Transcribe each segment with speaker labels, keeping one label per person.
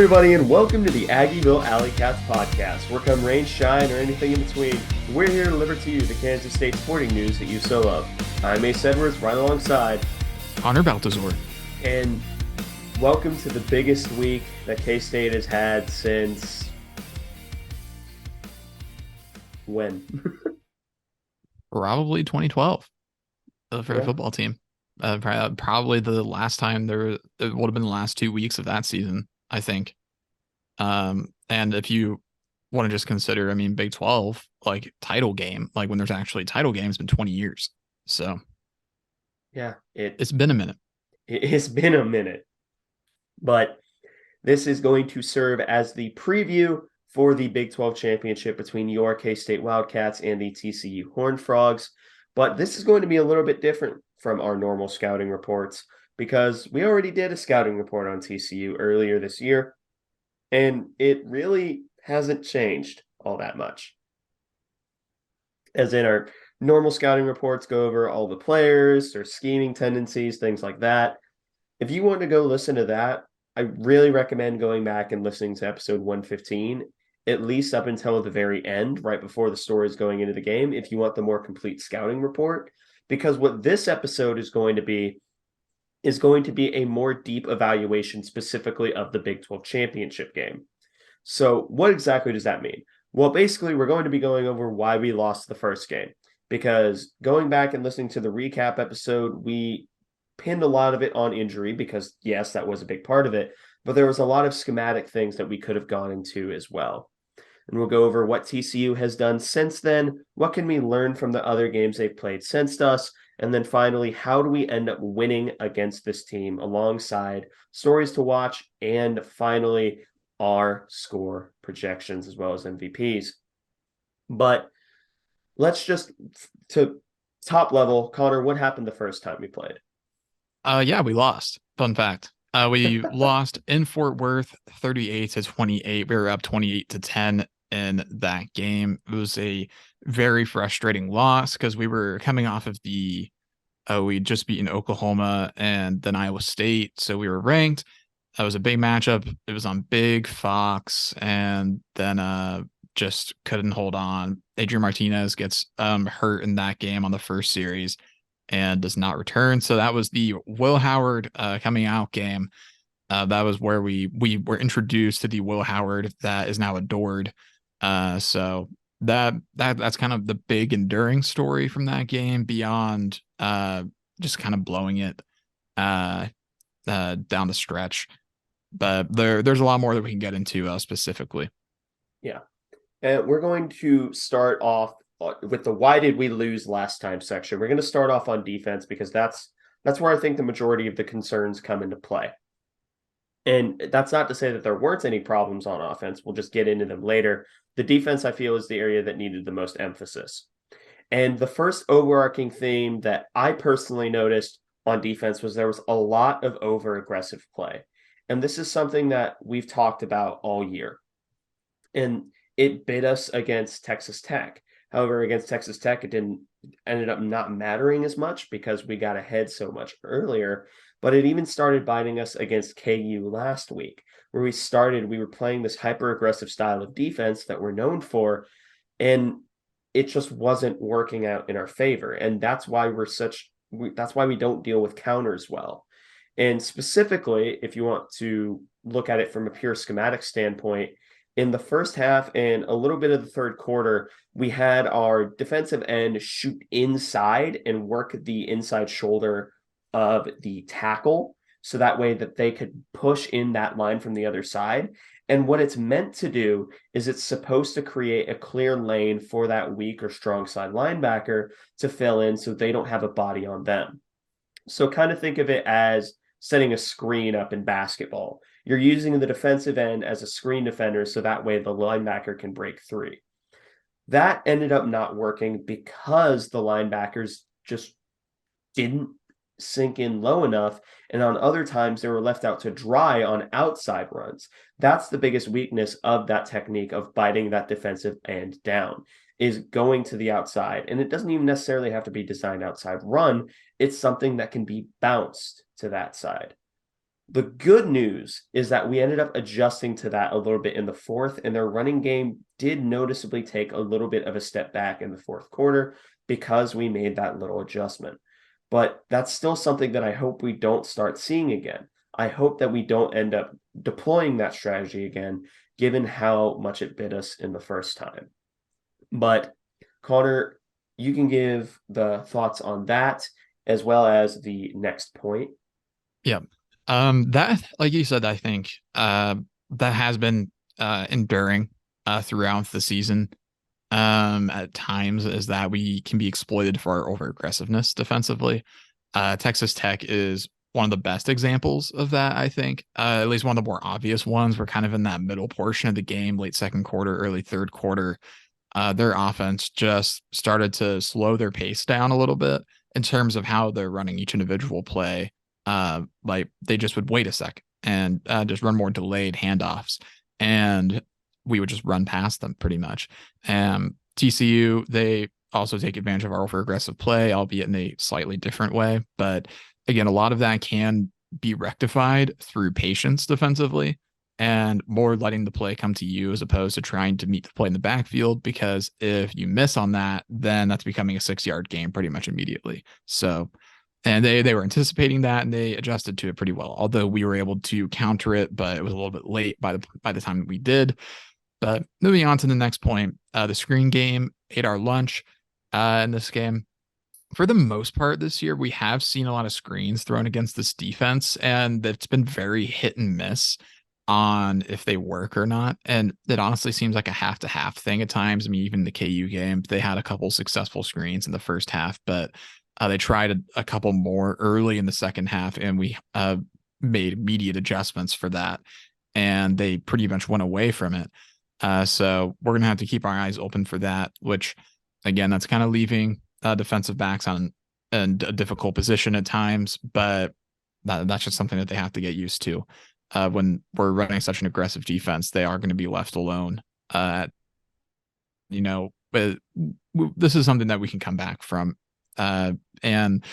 Speaker 1: everybody, and welcome to the Aggieville Alleycats podcast, where come rain, shine, or anything in between, we're here to deliver to you the Kansas State sporting news that you so love. I'm Ace Edwards, right alongside
Speaker 2: Connor Baltazar.
Speaker 1: And welcome to the biggest week that K-State has had since when?
Speaker 2: Probably 2012 for a
Speaker 1: Yeah.
Speaker 2: football team. Probably the last time it would have been the last 2 weeks of that season, I think. And if you want to just consider, Big 12, like title game, like when there's actually title game, it's been 20 years. So
Speaker 1: Yeah,
Speaker 2: it's been a minute.
Speaker 1: It's been a minute. But this is going to serve as the preview for the Big 12 championship between your K-State Wildcats and the TCU Horned Frogs. But this is going to be a little bit different from our normal scouting reports because we already did a scouting report on TCU earlier this year, and it really hasn't changed all that much. As in, our normal scouting reports go over all the players, their scheming tendencies, things like that. If you want to go listen to that, I really recommend going back and listening to episode 115, at least up until the very end, right before the story is going into the game, if you want the more complete scouting report. Because what this episode is going to be a more deep evaluation specifically of the Big 12 championship game. So what exactly does that mean? Well, basically, we're going to be going over why we lost the first game. Because going back and listening to the recap episode, we pinned a lot of it on injury because, yes, that was a big part of it, but there was a lot of schematic things that we could have gone into as well. And we'll go over what TCU has done since then, what can we learn from the other games they've played since us, and then finally, how do we end up winning against this team alongside stories to watch, and finally, our score projections as well as MVPs. But let's just, to top level, Connor, what happened the first time we played?
Speaker 2: Yeah, we lost. Fun fact. We lost in Fort Worth 38-28. We were up 28-10 in that game. It was a very frustrating loss because we were coming off of we'd just beaten Oklahoma and then Iowa State. So we were ranked. That was a big matchup. It was on Big Fox, and then just couldn't hold on. Adrian Martinez gets hurt in that game on the first series and does not return. So that was the Will Howard coming out game. That was where we were introduced to the Will Howard that is now adored. So that's kind of the big enduring story from that game beyond just kind of blowing it down the stretch. But there's a lot more that we can get into specifically.
Speaker 1: Yeah. And we're going to start off with the why did we lose last time section. We're going to start off on defense because that's where I think the majority of the concerns come into play. And that's not to say that there weren't any problems on offense. We'll just get into them later. The defense, I feel, is the area that needed the most emphasis. And the first overarching theme that I personally noticed on defense was there was a lot of over-aggressive play. And this is something that we've talked about all year. And it bit us against Texas Tech. However, against Texas Tech, it ended up not mattering as much because we got ahead so much earlier. But it even started biting us against KU last week, where we were playing this hyper-aggressive style of defense that we're known for, and it just wasn't working out in our favor. And that's why that's why we don't deal with counters well. And specifically, if you want to look at it from a pure schematic standpoint, in the first half and a little bit of the third quarter, we had our defensive end shoot inside and work the inside shoulder of the tackle so that way that they could push in that line from the other side. And what it's meant to do is it's supposed to create a clear lane for that weak or strong side linebacker to fill in so they don't have a body on them. So kind of think of it as setting a screen up in basketball. You're using the defensive end as a screen defender so that way the linebacker can break free. That ended up not working because the linebackers just didn't sink in low enough, and on other times they were left out to dry on outside runs. That's the biggest weakness of that technique of biting that defensive end down, is going to the outside. And it doesn't even necessarily have to be designed outside run. It's something that can be bounced to that side. The good news is that we ended up adjusting to that a little bit in the fourth, and their running game did noticeably take a little bit of a step back in the fourth quarter because we made that little adjustment. But that's still something that I hope we don't start seeing again. I hope that we don't end up deploying that strategy again, given how much it bit us in the first time. But Connor, you can give the thoughts on that as well as the next point.
Speaker 2: Yeah. That, like you said, I think that has been enduring throughout the season. At times is that we can be exploited for our over aggressiveness defensively. Texas Tech is one of the best examples of that, I think. At least one of the more obvious ones. We're kind of in that middle portion of the game, late second quarter, early third quarter. Their offense just started to slow their pace down a little bit in terms of how they're running each individual play. Like they just would wait a sec and just run more delayed handoffs, and we would just run past them pretty much. TCU, they also take advantage of our over aggressive play, albeit in a slightly different way. But again, a lot of that can be rectified through patience defensively and more letting the play come to you as opposed to trying to meet the play in the backfield. Because if you miss on that, then that's becoming a 6-yard game pretty much immediately. So, and they were anticipating that and they adjusted to it pretty well. Although we were able to counter it, but it was a little bit late by the time we did. But moving on to the next point, the screen game ate our lunch in this game. For the most part this year, we have seen a lot of screens thrown against this defense, and it's been very hit and miss on if they work or not. And it honestly seems like a half to half thing at times. I mean, even the KU game, they had a couple successful screens in the first half, but they tried a couple more early in the second half, and we made immediate adjustments for that. And they pretty much went away from it. So we're going to have to keep our eyes open for that, which, again, that's kind of leaving defensive backs on a difficult position at times, but that's just something that they have to get used to. When we're running such an aggressive defense, they are going to be left alone. But this is something that we can come back from. And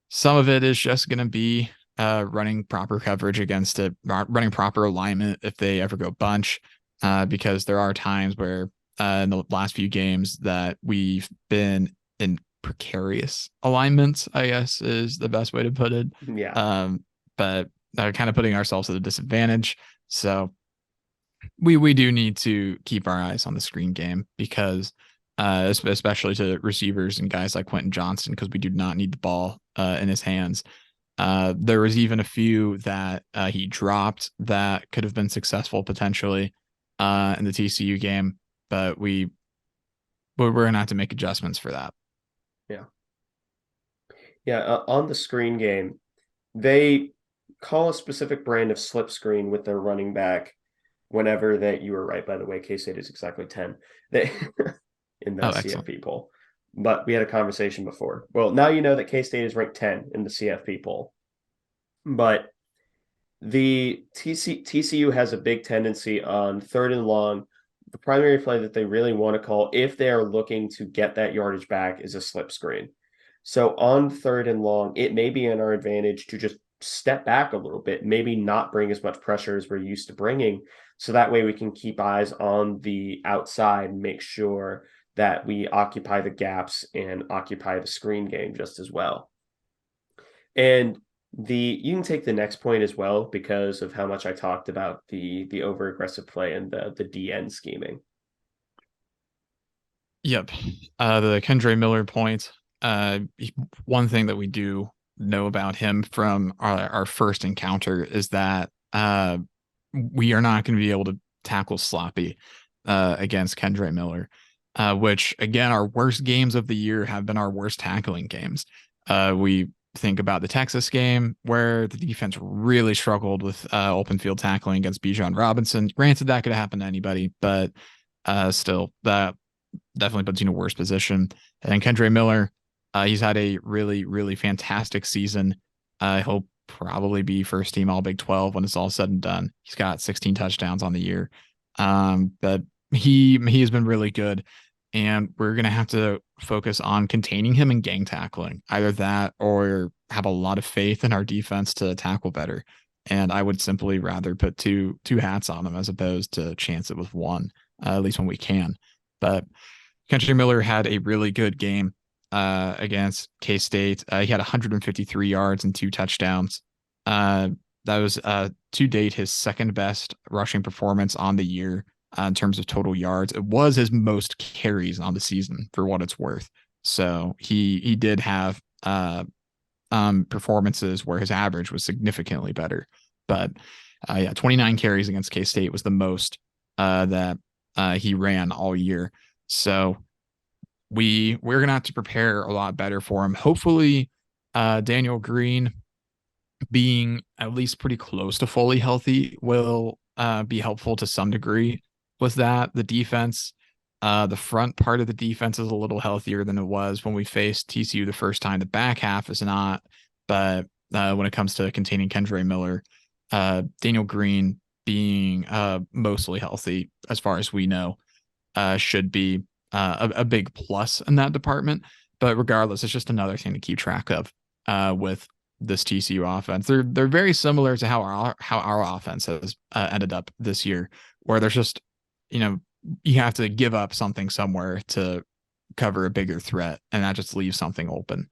Speaker 2: some of it is just going to be running proper coverage against it, running proper alignment if they ever go bunch, because there are times where in the last few games that we've been in precarious alignments, I guess is the best way to put it.
Speaker 1: Yeah.
Speaker 2: But kind of putting ourselves at a disadvantage. So we do need to keep our eyes on the screen game because especially to receivers and guys like Quentin Johnston, because we do not need the ball in his hands. There was even a few that he dropped that could have been successful potentially in the TCU game, but we're going to have to make adjustments for that.
Speaker 1: Yeah. Yeah. On the screen game, they call a specific brand of slip screen with their running back whenever that you were right, by the way. K-State is exactly 10 they in the CFP poll. But we had a conversation before. Well, now you know that K-State is ranked 10 in the CFP poll. But the TCU has a big tendency on third and long. The primary play that they really want to call, if they are looking to get that yardage back, is a slip screen. So on third and long, it may be in our advantage to just step back a little bit, maybe not bring as much pressure as we're used to bringing. So that way we can keep eyes on the outside and make sure that we occupy the gaps and occupy the screen game just as well. And you can take the next point as well because of how much I talked about the over aggressive play and the DN scheming.
Speaker 2: Yep. The Kendre Miller point. One thing that we do know about him from our first encounter is that we are not going to be able to tackle sloppy against Kendre Miller, which again, our worst games of the year have been our worst tackling games. We think about the Texas game where the defense really struggled with open field tackling against Bijan Robinson. Granted, that could happen to anybody, but still, that definitely puts you in a worse position. And Kendre Miller, he's had a really, really fantastic season. He'll probably be first team all Big 12 when it's all said and done. He's got 16 touchdowns on the year. But he has been really good. And we're going to have to focus on containing him and gang tackling, either that or have a lot of faith in our defense to tackle better. And I would simply rather put two hats on him as opposed to chance it with one, at least when we can. But Kendrick Miller had a really good game against K-State. He had 153 yards and 2 touchdowns. That was to date his second best rushing performance on the year in terms of total yards. It was his most carries on the season for what it's worth. So he did have performances where his average was significantly better. But yeah, 29 carries against K-State was the most that he ran all year. So we're gonna have to prepare a lot better for him. Hopefully, Daniel Green being at least pretty close to fully healthy will be helpful to some degree with that. The defense, the front part of the defense is a little healthier than it was when we faced TCU the first time. The back half is not, but when it comes to containing Kendra Miller, Daniel Green being mostly healthy as far as we know should be a big plus in that department. But regardless, it's just another thing to keep track of with this TCU offense. They're very similar to how our offense has ended up this year, where there's just, you have to give up something somewhere to cover a bigger threat, and that just leaves something open.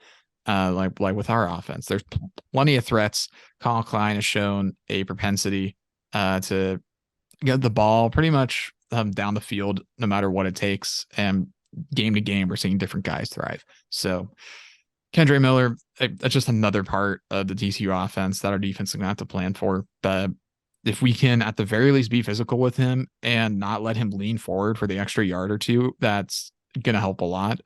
Speaker 2: Like with our offense, there's plenty of threats. Colin Klein has shown a propensity to get the ball pretty much down the field, no matter what it takes. And game to game, we're seeing different guys thrive. So Kendra Miller, that's just another part of the TCU offense that our defense is going to have to plan for. But if we can, at the very least, be physical with him and not let him lean forward for the extra yard or two, that's going to help a lot.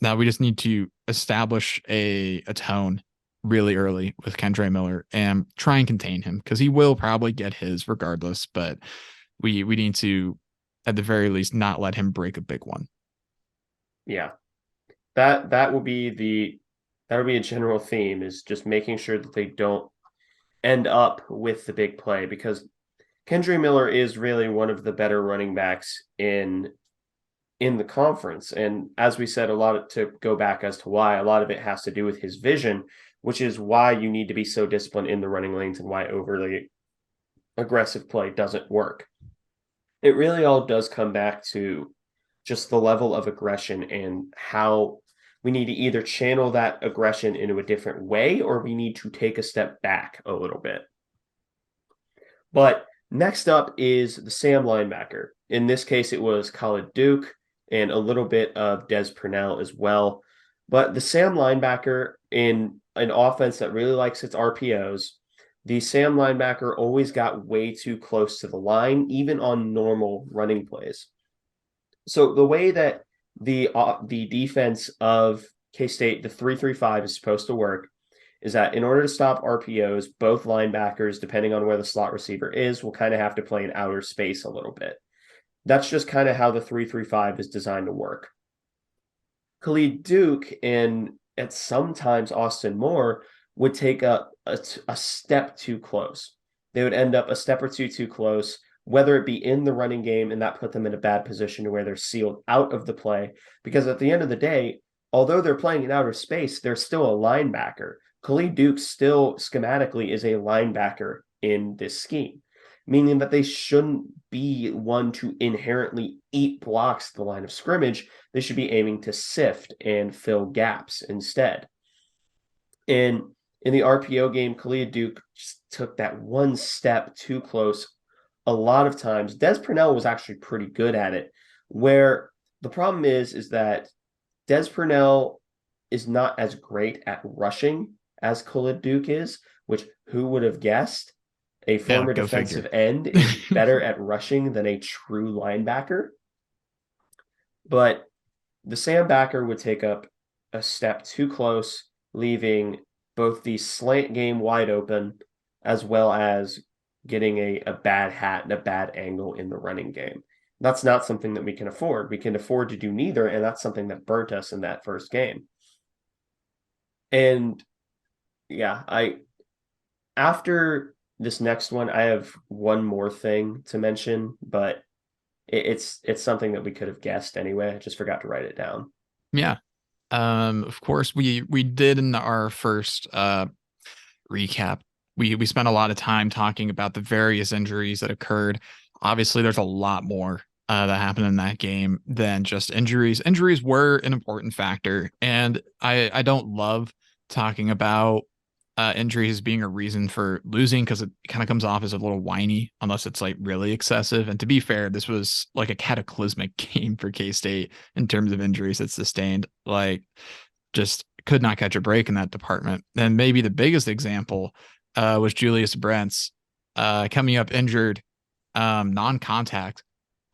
Speaker 2: Now we just need to establish a tone really early with Kendra Miller and try and contain him, because he will probably get his regardless. But we need to, at the very least, not let him break a big one.
Speaker 1: Yeah, that will be a general theme, is just making sure that they don't end up with the big play, because Kendra Miller is really one of the better running backs in the conference. And as we said, to go back as to why, a lot of it has to do with his vision, which is why you need to be so disciplined in the running lanes and why overly aggressive play doesn't work. It really all does come back to just the level of aggression and how we need to either channel that aggression into a different way, or we need to take a step back a little bit. But next up is the Sam linebacker. In this case, it was Khalid Duke and a little bit of Des Purnell as well. But the Sam linebacker, in an offense that really likes its RPOs, the Sam linebacker always got way too close to the line, even on normal running plays. So the way that the defense of K-State, the 3-3-5, is supposed to work is that in order to stop RPOs, both linebackers, depending on where the slot receiver is, will kind of have to play in outer space a little bit. That's just kind of how the 3-3-5 is designed to work. Khalid Duke and at sometimes Austin Moore would take a step too close. They would end up a step or two too close, whether it be in the running game, and that put them in a bad position to where they're sealed out of the play. Because at the end of the day, although they're playing in outer space, they're still a linebacker. Khalid Duke still schematically is a linebacker in this scheme, meaning that they shouldn't be one to inherently eat blocks at the line of scrimmage. They should be aiming to sift and fill gaps instead. And in the RPO game, Khalid Duke just took that one step too close a lot of times. Des Purnell was actually pretty good at it, where the problem is that Des Purnell is not as great at rushing as Khalid Duke is, which who would have guessed? A former defensive end is better at rushing than a true linebacker. But the Sam backer would take up a step too close, leaving both the slant game wide open, as well as getting a bad hat and a bad angle in the running game. That's not something that we can afford. We can afford to do neither, and that's something that burnt us in that first game. And yeah, after this next one, I have one more thing to mention, but it's something that we could have guessed anyway. I just forgot to write it down.
Speaker 2: Yeah. Of course we did in our first recap we spent a lot of time talking about the various injuries that occurred. Obviously, there's a lot more that happened in that game than just injuries. Injuries were an important factor, and I don't love talking about injuries being a reason for losing because it kind of comes off as a little whiny unless it's like really excessive. And to be fair, this was like a cataclysmic game for K-State in terms of injuries it sustained. Like, just could not catch a break in that department. And maybe the biggest example was Julius Brents coming up injured, non-contact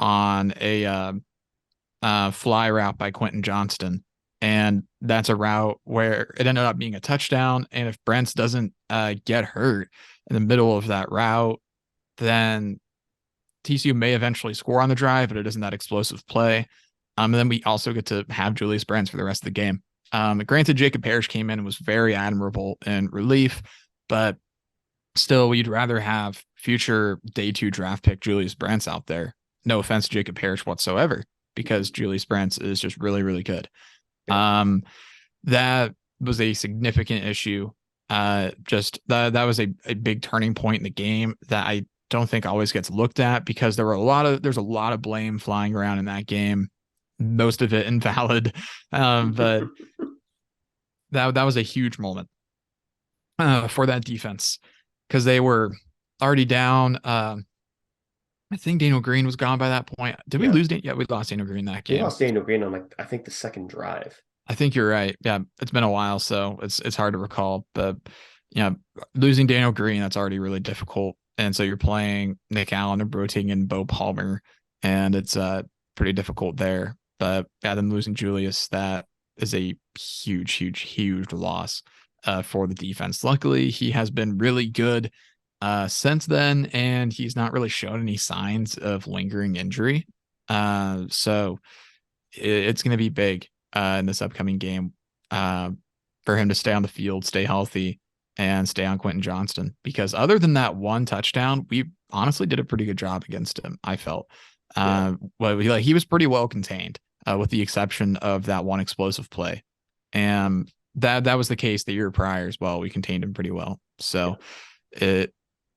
Speaker 2: on a fly route by Quentin Johnston. And that's a route where it ended up being a touchdown. And if Brents doesn't get hurt in the middle of that route, then TCU may eventually score on the drive, but it isn't that explosive play. And then we also get to have Julius Brents for the rest of the game. Granted, Jacob Parrish came in and was very admirable in relief, but still, we'd rather have future day 2 draft pick Julius Brents out there. No offense to Jacob Parrish whatsoever, because Julius Brents is just really, really good. That was a significant issue. Just that was a big turning point in the game that I don't think always gets looked at, because there's a lot of blame flying around in that game, most of it invalid. But that was a huge moment for that defense, because they were already down. I think Daniel Green was gone by that point. Did we lose? Yeah, we lost Daniel Green that game.
Speaker 1: We lost Daniel Green on I think the second drive.
Speaker 2: I think you're right. Yeah, it's been a while, so it's hard to recall. But losing Daniel Green, that's already really difficult. And so you're playing Nick Allen and rotating in Bo Palmer, and it's pretty difficult there. But then losing Julius, that is a huge, huge, huge loss for the defense. Luckily, he has been really good since then, and he's not really shown any signs of lingering injury. So it's going to be big in this upcoming game for him to stay on the field, stay healthy, and stay on Quentin Johnston. Because other than that one touchdown, we honestly did a pretty good job against him, I felt. Well, he was pretty well contained, with the exception of that one explosive play. And that was the case the year prior as well. We contained him pretty well. So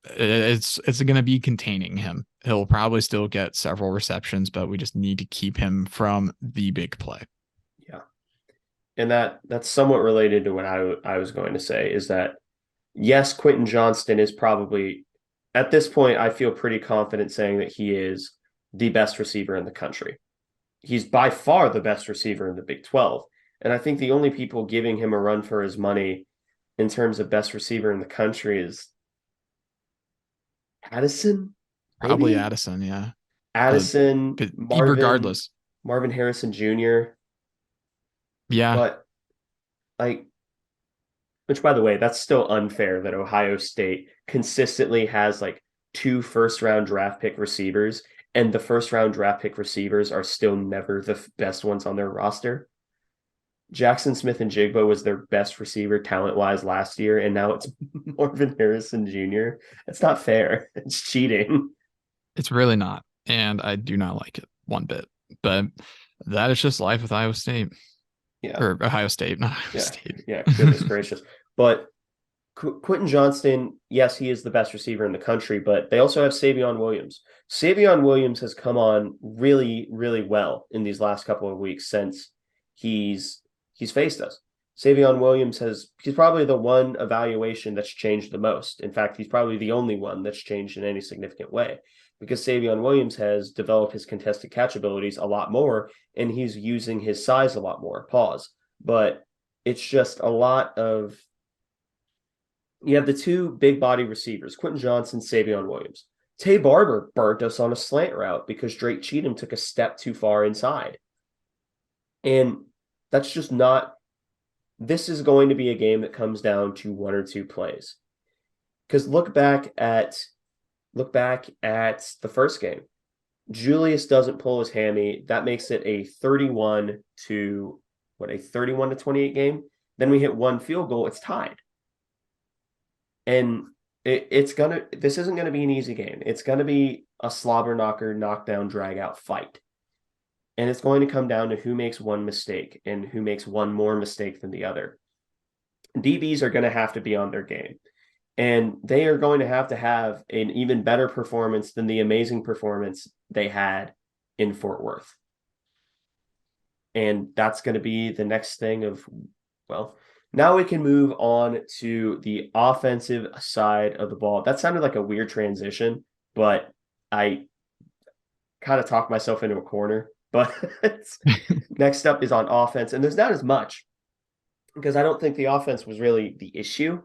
Speaker 2: it's going to be containing him. He'll probably still get several receptions, but we just need to keep him from the big play.
Speaker 1: Yeah. And that's somewhat related to what I was going to say, is that yes, Quentin Johnston is probably, at this point, I feel pretty confident saying that he is the best receiver in the country. He's by far the best receiver in the Big 12. And I think the only people giving him a run for his money in terms of best receiver in the country is Addison?
Speaker 2: Probably
Speaker 1: Maybe?
Speaker 2: Addison, yeah.
Speaker 1: Addison,
Speaker 2: Regardless.
Speaker 1: Marvin Harrison Jr.
Speaker 2: Yeah.
Speaker 1: But which, by the way, that's still unfair that Ohio State consistently has 2 first-round draft pick receivers, and the first-round draft pick receivers are still never the best ones on their roster. Jackson Smith-Njigba was their best receiver talent-wise last year, and now it's Marvin Harrison Jr. It's not fair. It's cheating.
Speaker 2: It's really not, and I do not like it one bit. But that is just life with Iowa State.
Speaker 1: Yeah.
Speaker 2: Or Ohio State, not Ohio State.
Speaker 1: Yeah, goodness gracious. But Quentin Johnston, yes, he is the best receiver in the country, but they also have Savion Williams. Savion Williams has come on really, really well in these last couple of weeks since he's faced us. Savion Williams he's probably the one evaluation that's changed the most. In fact, he's probably the only one that's changed in any significant way, because Savion Williams has developed his contested catch abilities a lot more, and he's using his size a lot more. But it's just a lot of, you have the 2 big body receivers, Quentin Johnson, Savion Williams. Tay Barber burnt us on a slant route because Drake Cheatham took a step too far inside. And that's just not, this is going to be a game that comes down to 1 or 2 plays. Because look back at the first game. Julius doesn't pull his hammy. That makes it a 31 to 28 game. Then we hit 1 field goal. It's tied. And this isn't going to be an easy game. It's going to be a slobber knocker, knockdown, drag out fight. And it's going to come down to who makes one mistake and who makes one more mistake than the other. DBs are going to have to be on their game. And they are going to have an even better performance than the amazing performance they had in Fort Worth. And that's going to be the next thing of, well, now we can move on to the offensive side of the ball. That sounded like a weird transition, but I kind of talked myself into a corner. But next up is on offense, and there's not as much because I don't think the offense was really the issue.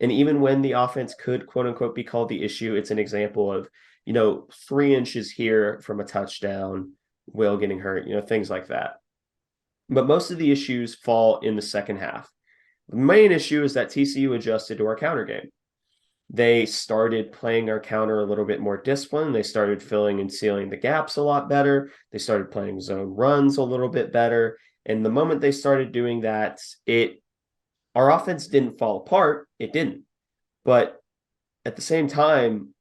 Speaker 1: And even when the offense could, quote unquote, be called the issue, it's an example of, 3 inches here from a touchdown, Will getting hurt, things like that. But most of the issues fall in the second half. The main issue is that TCU adjusted to our counter game. They started playing our counter a little bit more disciplined. They started filling and sealing the gaps a lot better. They started playing zone runs a little bit better. And the moment they started doing that, our offense didn't fall apart. It didn't. But at the same time,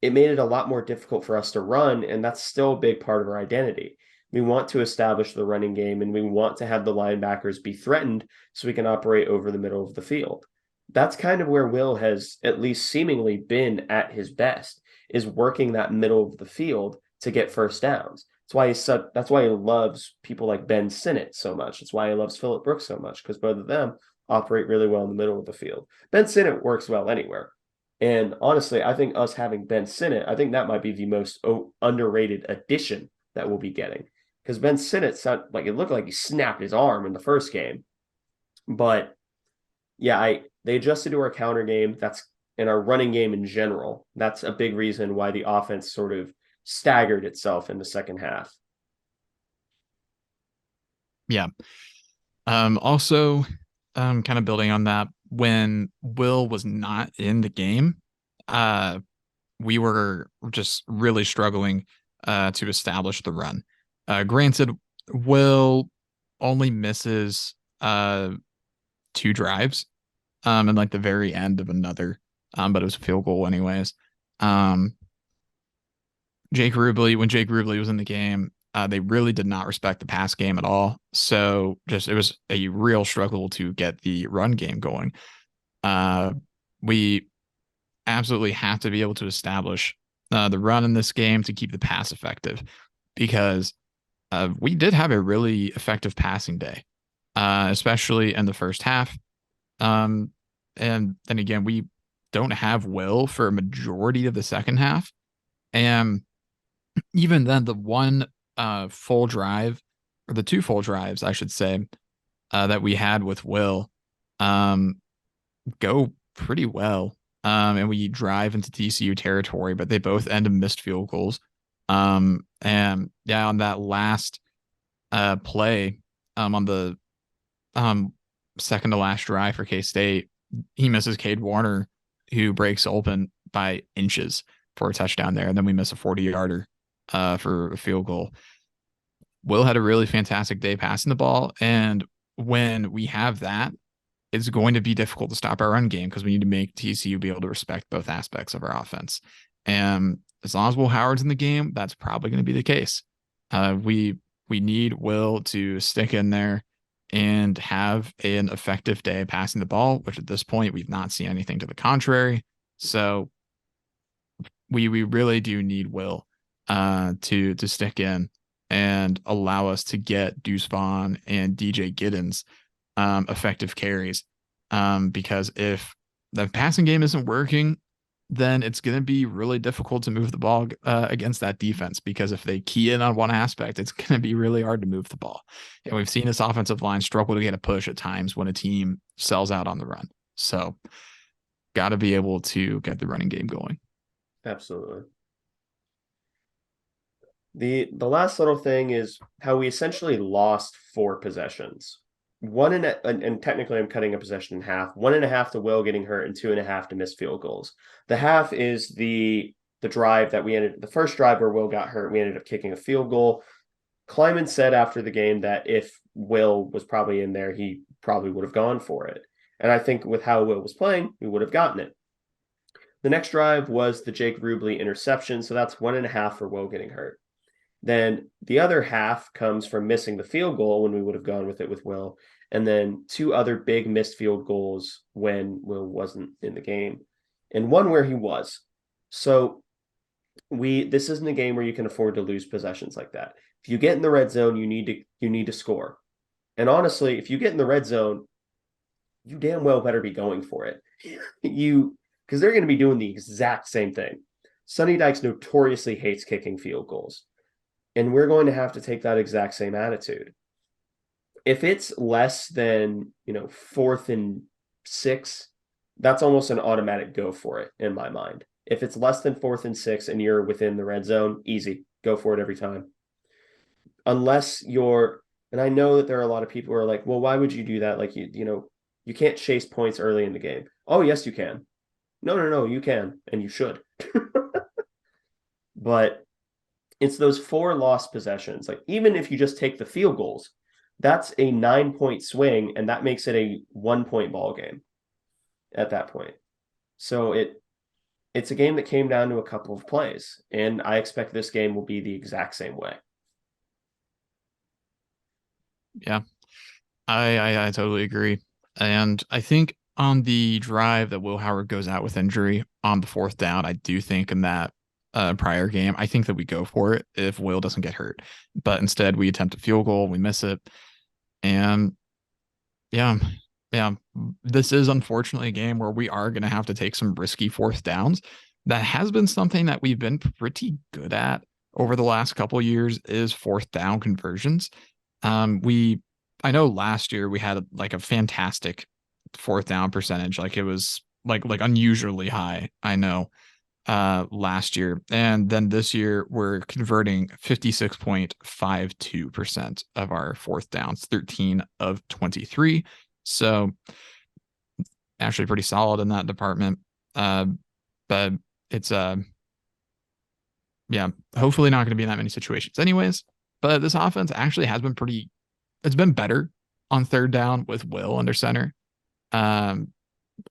Speaker 1: it made it a lot more difficult for us to run, and that's still a big part of our identity. We want to establish the running game, and we want to have the linebackers be threatened so we can operate over the middle of the field. That's kind of where Will has at least seemingly been at his best, is working that middle of the field to get first downs. That's why he loves people like Ben Sinnott so much. That's why he loves Phillip Brooks so much, because both of them operate really well in the middle of the field. Ben Sinnott works well anywhere. And honestly, I think us having Ben Sinnott, I think that might be the most underrated addition that we'll be getting. Because Ben Sinnott sounded like it looked like he snapped his arm in the first game. But yeah, they adjusted to our counter game. That's in our running game in general. That's a big reason why the offense sort of staggered itself in the second half.
Speaker 2: Yeah. Also, kind of building on that, when Will was not in the game, we were just really struggling to establish the run. Granted, Will only misses 2 drives and like the very end of another, but it was a field goal anyways. When Jake Rubley was in the game, they really did not respect the pass game at all. So it was a real struggle to get the run game going. We absolutely have to be able to establish the run in this game to keep the pass effective, because we did have a really effective passing day, especially in the first half. And then again, we don't have Will for a majority of the second half. And even then, the one full drive, or the 2 full drives, I should say, that we had with Will go pretty well. And we drive into TCU territory, but they both end in missed field goals. And yeah, on that last play, on the second to last drive for K-State, he misses Cade Warner, who breaks open by inches for a touchdown there. And then we miss a 40-yarder for a field goal. Will had a really fantastic day passing the ball. And when we have that, it's going to be difficult to stop our run game, because we need to make TCU be able to respect both aspects of our offense. And as long as Will Howard's in the game, that's probably going to be the case. We need Will to stick in there and have an effective day passing the ball, which at this point we've not seen anything to the contrary. So we really do need Will to stick in and allow us to get Deuce Vaughn and DJ Giddens effective carries. Because if the passing game isn't working, then it's going to be really difficult to move the ball against that defense, because if they key in on one aspect, it's going to be really hard to move the ball. And we've seen this offensive line struggle to get a push at times when a team sells out on the run. So got to be able to get the running game going.
Speaker 1: Absolutely. The last little thing is how we essentially lost 4 possessions. And technically I'm cutting a possession in half. 1.5 to Will getting hurt and 2.5 to miss field goals. The half is the drive that the first drive where Will got hurt, we ended up kicking a field goal. Kleiman said after the game that if Will was probably in there, he probably would have gone for it. And I think with how Will was playing, we would have gotten it. The next drive was the Jake Rubley interception, so that's 1.5 for Will getting hurt. Then the other half comes from missing the field goal when we would have gone with it with Will, and then 2 other big missed field goals when Will wasn't in the game. and one where he was. So this isn't a game where you can afford to lose possessions like that. If you get in the red zone, you need to score. And honestly, if you get in the red zone, you damn well better be going for it. You because they're going to be doing the exact same thing. Sonny Dykes notoriously hates kicking field goals, and we're going to have to take that exact same attitude. If it's less than, 4th and 6, that's almost an automatic go for it in my mind. If it's less than 4th and 6 and you're within the red zone, easy, go for it every time. Unless you're, and I know that there are a lot of people who are like, well, why would you do that? Like you can't chase points early in the game. Oh, yes, you can. No, no, no, you can, and you should. But it's those 4 lost possessions. Like even if you just take the field goals, that's a 9-point swing, and that makes it a 1-point ball game at that point. So it's a game that came down to a couple of plays, and I expect this game will be the exact same way.
Speaker 2: Yeah, I totally agree. And I think on the drive that Will Howard goes out with injury on the 4th down, I do think in that prior game, I think that we go for it if Will doesn't get hurt. But instead, we attempt a field goal, we miss it. And yeah, this is unfortunately a game where we are going to have to take some risky 4th downs. That has been something that we've been pretty good at over the last couple of years is 4th down conversions. I know last year we had like a fantastic 4th down percentage. Like it was like unusually high. I know last year. And then this year we're converting 56.52% of our 4th downs, 13 of 23. So actually pretty solid in that department. But it's yeah, hopefully not going to be in that many situations anyways. But this offense actually has been it's been better on 3rd down with Will under center. I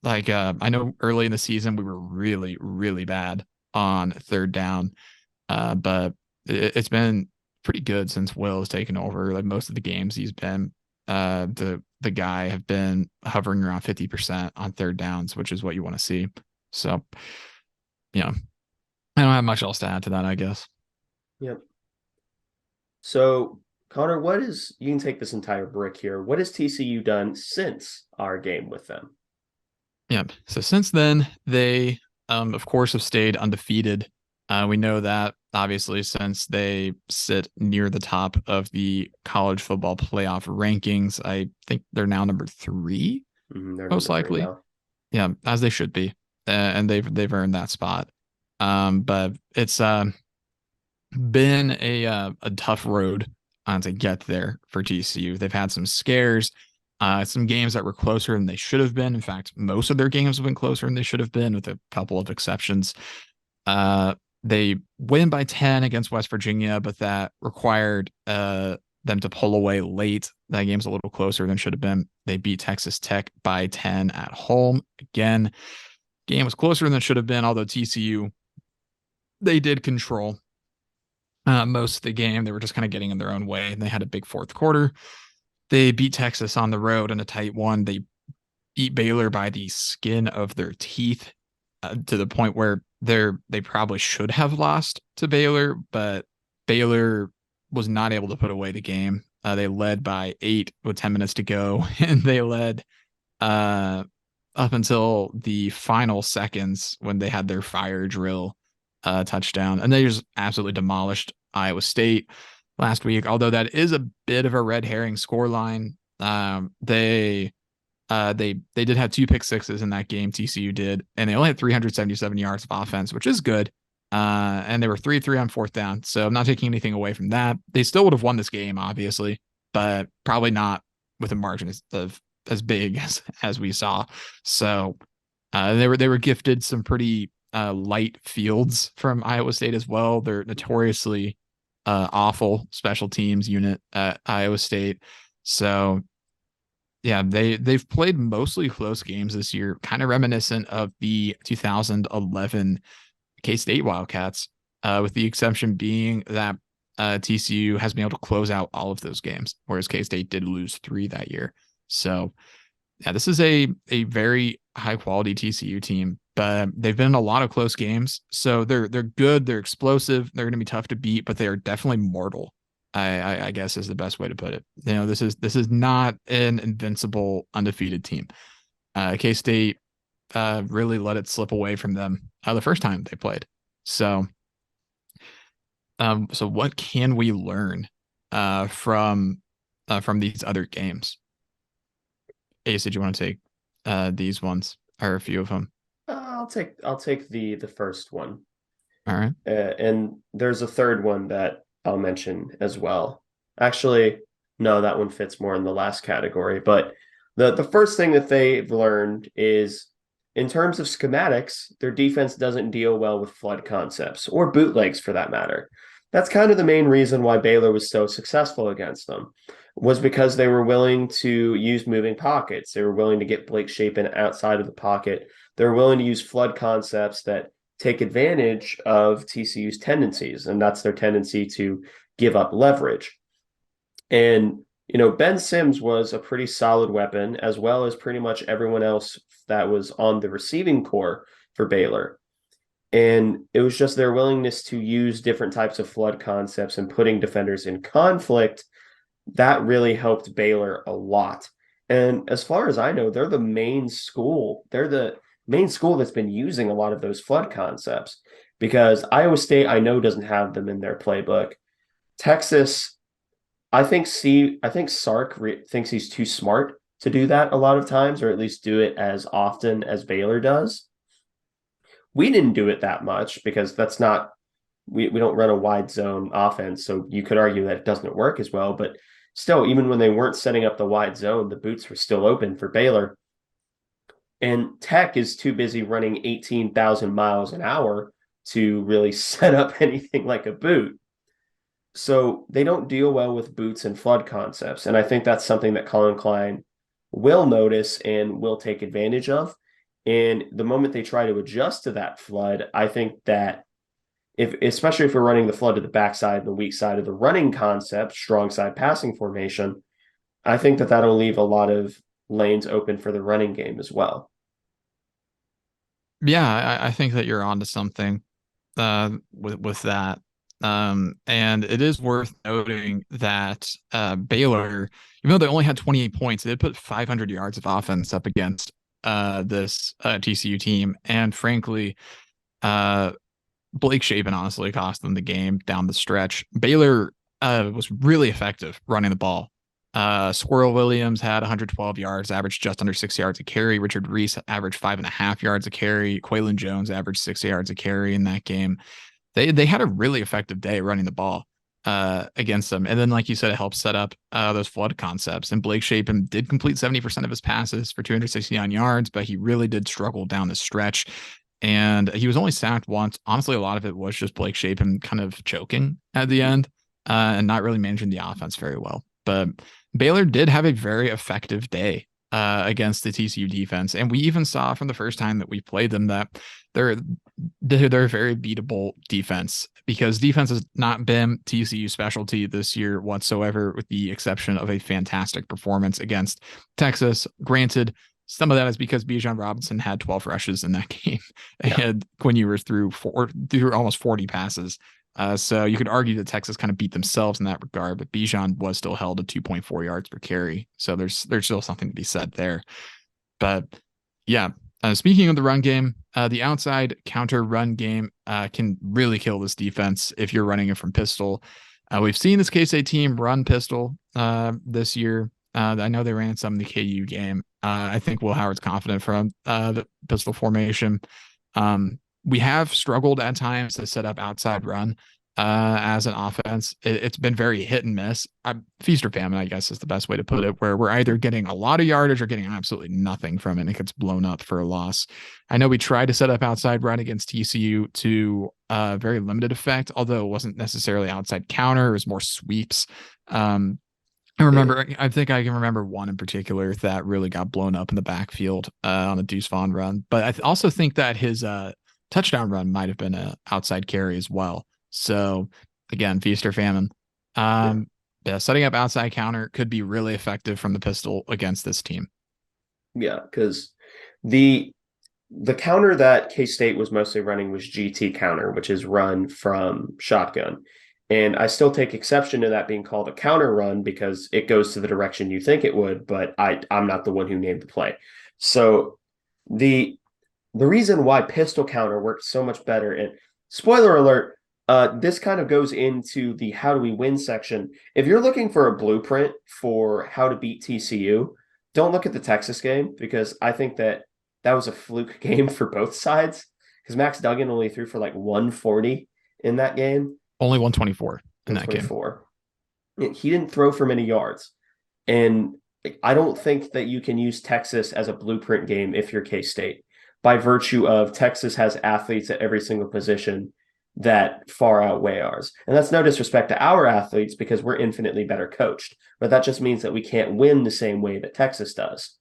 Speaker 2: know early in the season we were really, really bad on 3rd down. But it's been pretty good since Will has taken over. Like most of the games he's been the guy have been hovering around 50% on 3rd downs, which is what you want to see. So yeah, I don't have much else to add to that, I guess.
Speaker 1: Yep. So, Connor, you can take this entire brick here. What has TCU done since our game with them?
Speaker 2: Yep. So since then, they, of course, have stayed undefeated. We know that obviously since they sit near the top of the college football playoff rankings. I think they're now number 3,
Speaker 1: They're
Speaker 2: most
Speaker 1: number 3
Speaker 2: likely.
Speaker 1: now.
Speaker 2: Yeah, as they should be, and they've earned that spot. But it's been a tough road to get there for TCU. They've had some scares, some games that were closer than they should have been. In fact, most of their games have been closer than they should have been, with a couple of exceptions. They win by 10 against West Virginia, but that required them to pull away late. That game's a little closer than should have been. They beat Texas Tech by 10 at home. Again, game was closer than it should have been, although TCU, they did control most of the game. They were just kind of getting in their own way, and they had a big 4th quarter. They beat Texas on the road in a tight one. They beat Baylor by the skin of their teeth, to the point where they probably should have lost to Baylor, but Baylor was not able to put away the game. They led by 8 with 10 minutes to go, and they led up until the final seconds when they had their fire drill touchdown, and they just absolutely demolished Iowa State last week. Although that is a bit of a red herring scoreline. They did have 2 pick sixes in that game. TCU did, and they only had 377 yards of offense, which is good. And they were 3-3 on 4th down. So I'm not taking anything away from that. They still would have won this game, obviously, but probably not with a margin as big as we saw. So they were gifted some pretty light fields from Iowa State as well. They're notoriously awful special teams unit at Iowa State. So yeah, they've played mostly close games this year, kind of reminiscent of the 2011 K-State Wildcats, with the exception being that TCU has been able to close out all of those games, whereas K-State did lose 3 that year. So yeah, this is a very high quality TCU team, but they've been in a lot of close games. So they're good. They're explosive. They're going to be tough to beat, but they are definitely mortal. I guess is the best way to put it. This is not an invincible undefeated team. K-State really let it slip away from them the first time they played. So what can we learn from these other games? Ace, did you want to take these ones or a few of them?
Speaker 1: I'll take the first one.
Speaker 2: All right.
Speaker 1: And there's a third one that I'll mention as well. Actually, no, that one fits more in the last category. But the first thing that they've learned is in terms of schematics, their defense doesn't deal well with flood concepts or bootlegs for that matter. That's kind of the main reason why Baylor was so successful against them, was because they were willing to use moving pockets. They were willing to get Blake Shapen outside of the pocket. They're willing to use flood concepts that take advantage of TCU's tendencies, and that's their tendency to give up leverage. And, Ben Sims was a pretty solid weapon, as well as pretty much everyone else that was on the receiving core for Baylor. And it was just their willingness to use different types of flood concepts and putting defenders in conflict that really helped Baylor a lot. And as far as I know, they're the main school. They're the main school that's been using a lot of those flood concepts, because Iowa State, I know, doesn't have them in their playbook. Texas, I think Sark thinks he's too smart to do that a lot of times, or at least do it as often as Baylor does. We didn't do it that much because that's not we don't run a wide zone offense, so you could argue that it doesn't work as well. But still, even when they weren't setting up the wide zone, the boots were still open for Baylor. And Tech is too busy running 18,000 miles an hour to really set up anything like a boot. So they don't deal well with boots and flood concepts. And I think that's something that Colin Klein will notice and will take advantage of. And the moment they try to adjust to that flood, I think that especially if we're running the flood to the backside and the weak side of the running concept, strong side passing formation, I think that that'll leave a lot of lanes open for the running game as well.
Speaker 2: Yeah, I think that you're onto something with that. And it is worth noting that Baylor, even though they only had 28 points, they put 500 yards of offense up against this TCU team. And frankly, Blake Shapen honestly cost them the game down the stretch. Baylor was really effective running the ball. Squirrel Williams had 112 yards, averaged just under 6 yards a carry. Richard Reese averaged 5.5 yards a carry. Quaylen Jones averaged 6 yards a carry in that game. They had a really effective day running the ball against them. And then, like you said, it helped set up those flood concepts. And Blake Shapen did complete 70% of his passes for 269 yards, but he really did struggle down the stretch. And he was only sacked once. Honestly, a lot of it was just Blake Shapen kind of choking at the end and not really managing the offense very well. But Baylor did have a very effective day against the TCU defense. And we even saw from the first time that we played them that they're a very beatable defense, because defense has not been TCU specialty this year whatsoever, with the exception of a fantastic performance against Texas. Granted, some of that is because Bijan Robinson had 12 rushes in that game, yeah, and Quinn Ewers threw almost 40 passes. So you could argue that Texas kind of beat themselves in that regard, but Bijan was still held at 2.4 yards per carry. So there's still something to be said there. But yeah, speaking of the run game, the outside counter run game can really kill this defense if you're running it from pistol. We've seen this K-State team run pistol this year. I know they ran some in the KU game. I think Will Howard's confident from the pistol formation. We have struggled at times to set up outside run as an offense. It's been very hit and miss. Feast or famine, I guess, is the best way to put it, where we're either getting a lot of yardage or getting absolutely nothing from it, and it gets blown up for a loss. I know we tried to set up outside run against TCU to very limited effect, although it wasn't necessarily outside counter. It was more sweeps. I think I can remember one in particular that really got blown up in the backfield on a Deuce Vaughn run. But I also think that his touchdown run might have been an outside carry as well. So again, feast or famine. Yeah, setting up outside counter could be really effective from the pistol against this team.
Speaker 1: Yeah, because the the counter that K-State was mostly running was GT counter, which is run from shotgun. And I still take exception to that being called a counter run because it goes to the direction you think it would, but I'm not the one who named the play. So the the reason why pistol counter works so much better, and spoiler alert, this kind of goes into the how do we win section. If you're looking for a blueprint for how to beat TCU, don't look at the Texas game because I think that that was a fluke game for both sides because Max Duggan only threw for like 140 in that game,
Speaker 2: Only 124 in that game.
Speaker 1: 124. He didn't throw for many yards. And I don't think that you can use Texas as a blueprint game if you're K-State by virtue of Texas has athletes at every single position that far outweigh ours. And that's no disrespect to our athletes because we're infinitely better coached. But that just means that we can't win the same way that Texas does.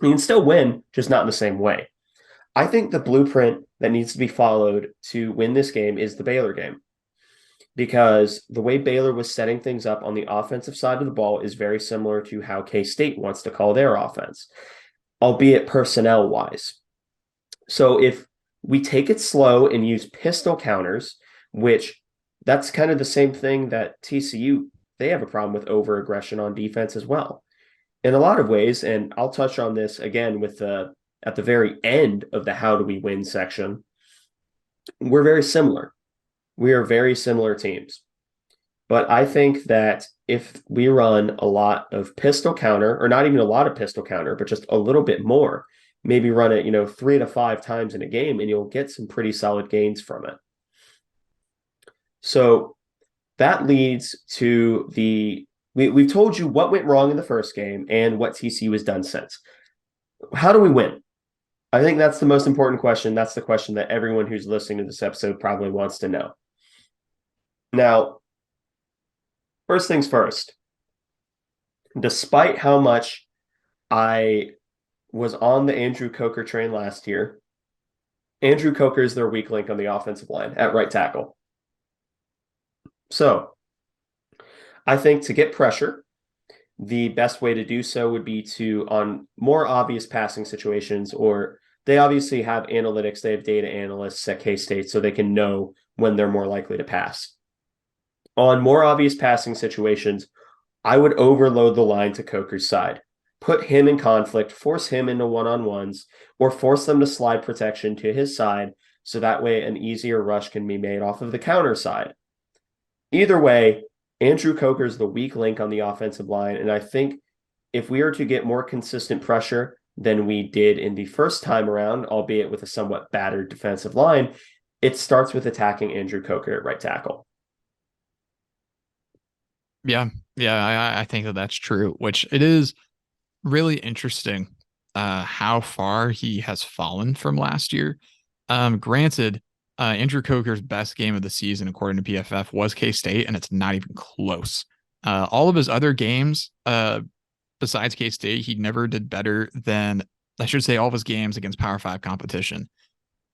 Speaker 1: You can still win, just not in the same way. I think the blueprint that needs to be followed to win this game is the Baylor game because the way Baylor was setting things up on the offensive side of the ball is very similar to how K-State wants to call their offense, albeit personnel wise. So if we take it slow and use pistol counters, which that's kind of the same thing that TCU, they have a problem with over aggression on defense as well. In a lot of ways, and I'll touch on this again with the at the very end of the how do we win section, we're very similar. We are very similar teams. But I think that if we run a lot of pistol counter, or not even a lot of pistol counter, but just a little bit more, maybe run it, 3 to 5 times in a game, and you'll get some pretty solid gains from it. So that leads to we've told you what went wrong in the first game and what TCU has done since. How do we win? I think that's the most important question. That's the question that everyone who's listening to this episode probably wants to know. Now, first things first, despite how much I was on the Andrew Coker train last year, Andrew Coker is their weak link on the offensive line at right tackle. So I think to get pressure, the best way to do so would be to, on more obvious passing situations, or they obviously have analytics, they have data analysts at K-State, so they can know when they're more likely to pass. On more obvious passing situations, I would overload the line to Coker's side, put him in conflict, force him into one-on-ones, or force them to slide protection to his side, so that way an easier rush can be made off of the counter side. Either way, Andrew Coker is the weak link on the offensive line, and I think if we are to get more consistent pressure than we did in the first time around, albeit with a somewhat battered defensive line, it starts with attacking Andrew Coker at right tackle.
Speaker 2: Yeah, I think that that's true, which it is really interesting how far he has fallen from last year. Granted, Andrew Coker's best game of the season, according to PFF, was K-State, and it's not even close. All of his other games, besides K-State, he never did better than, I should say, all of his games against Power 5 competition.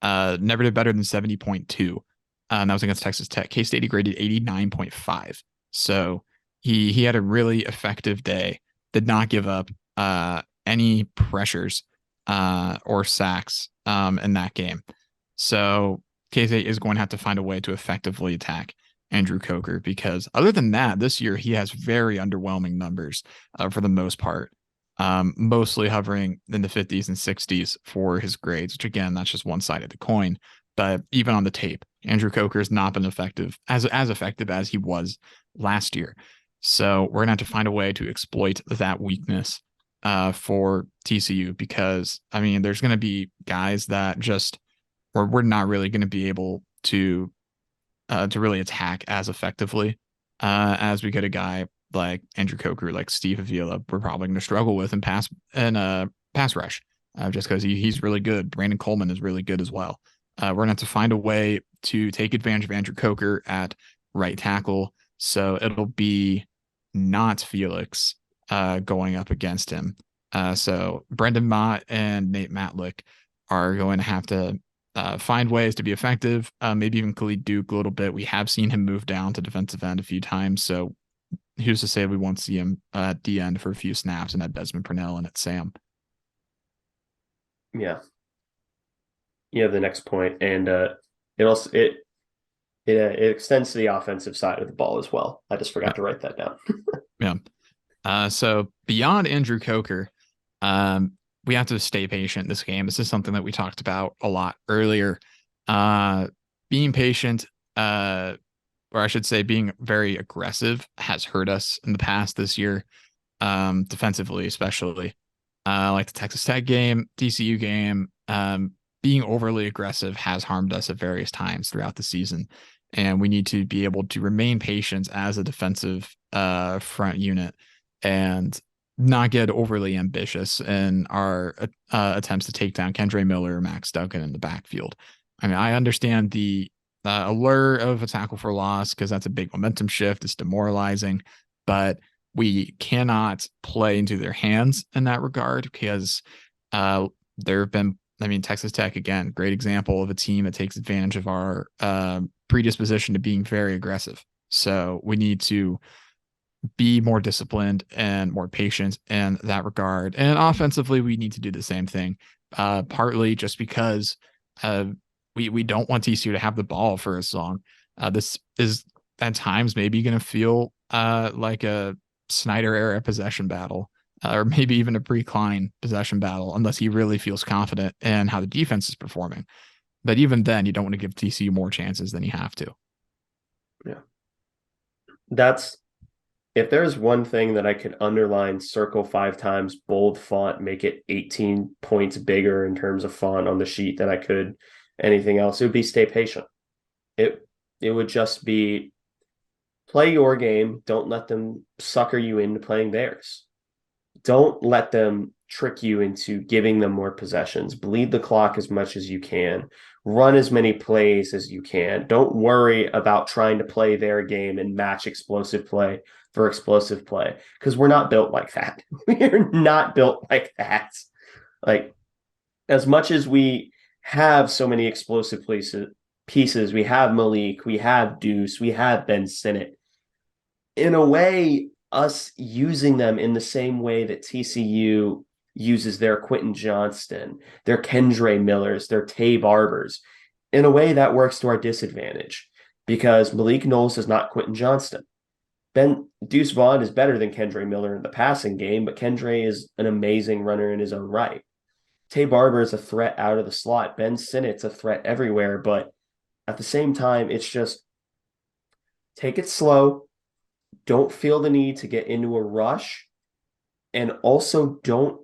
Speaker 2: Never did better than 70.2. And that was against Texas Tech. K-State, he graded 89.5. So he had a really effective day, did not give up any pressures or sacks in that game. So K-State is going to have to find a way to effectively attack Andrew Coker because other than that, this year he has very underwhelming numbers for the most part, mostly hovering in the 50s and 60s for his grades, which again, that's just one side of the coin. But even on the tape, Andrew Coker has not been effective as effective as he was last year. So we're going to have to find a way to exploit that weakness for TCU because, I mean, there's going to be guys that just, or we're not really going to be able to really attack as effectively as we get a guy like Andrew Coker, like Steve Avila, we're probably going to struggle with in pass rush just because he's really good. Brandon Coleman is really good as well. We're going to have to find a way to take advantage of Andrew Coker at right tackle. So it'll be not Felix going up against him. So Brendan Mott and Nate Matlick are going to have to find ways to be effective. Maybe even Khalid Duke a little bit. We have seen him move down to defensive end a few times. So who's to say we won't see him at the end for a few snaps and at Desmond Purnell and at Sam.
Speaker 1: Yeah. the next point, and it also it extends to the offensive side of the ball as well. I just
Speaker 2: Yeah.
Speaker 1: forgot to write that down.
Speaker 2: Yeah. So beyond Andrew Coker, um, we have to stay patient this game. This is something that we talked about a lot earlier. Uh, being patient, or I should say, being very aggressive has hurt us in the past this year, defensively, especially. Like the Texas Tech game, TCU game, being overly aggressive has harmed us at various times throughout the season. And we need to be able to remain patient as a defensive front unit and not get overly ambitious in our attempts to take down Kendre Miller or Max Duncan in the backfield. I mean, I understand the allure of a tackle for loss because that's a big momentum shift. It's demoralizing, but we cannot play into their hands in that regard because there have been, I mean, Texas Tech, again, great example of a team that takes advantage of our predisposition to being very aggressive. So we need to be more disciplined and more patient in that regard. And offensively, we need to do the same thing, partly just because we don't want TCU to have the ball for as long. This is at times maybe going to feel like a Snyder era possession battle, or maybe even a pre-Klein possession battle, unless he really feels confident in how the defense is performing. But even then, you don't want to give TCU more chances than you have to.
Speaker 1: Yeah. That's if there's one thing that I could underline, circle 5 times, bold font, make it 18 points bigger in terms of font on the sheet than I could anything else, it would be stay patient. It would just be play your game. Don't let them sucker you into playing theirs. Don't let them trick you into giving them more possessions. Bleed the clock as much as you can. Run as many plays as you can. Don't worry about trying to play their game and match explosive play for explosive play because we're not built like that. We're not built like that. Like, as much as we have so many explosive pieces, we have Malik, we have Deuce, we have Ben Sinnott. In a way, us using them in the same way that TCU uses their Quentin Johnston, their Kendre Millers, their Tay Barbers, in a way that works to our disadvantage because Malik Knowles is not Quentin Johnston. Ben Deuce Vaughn is better than Kendre Miller in the passing game, but Kendre is an amazing runner in his own right. Tay Barber is a threat out of the slot. Ben Sinnott's a threat everywhere, but at the same time, it's just take it slow. Don't feel the need to get into a rush, and also don't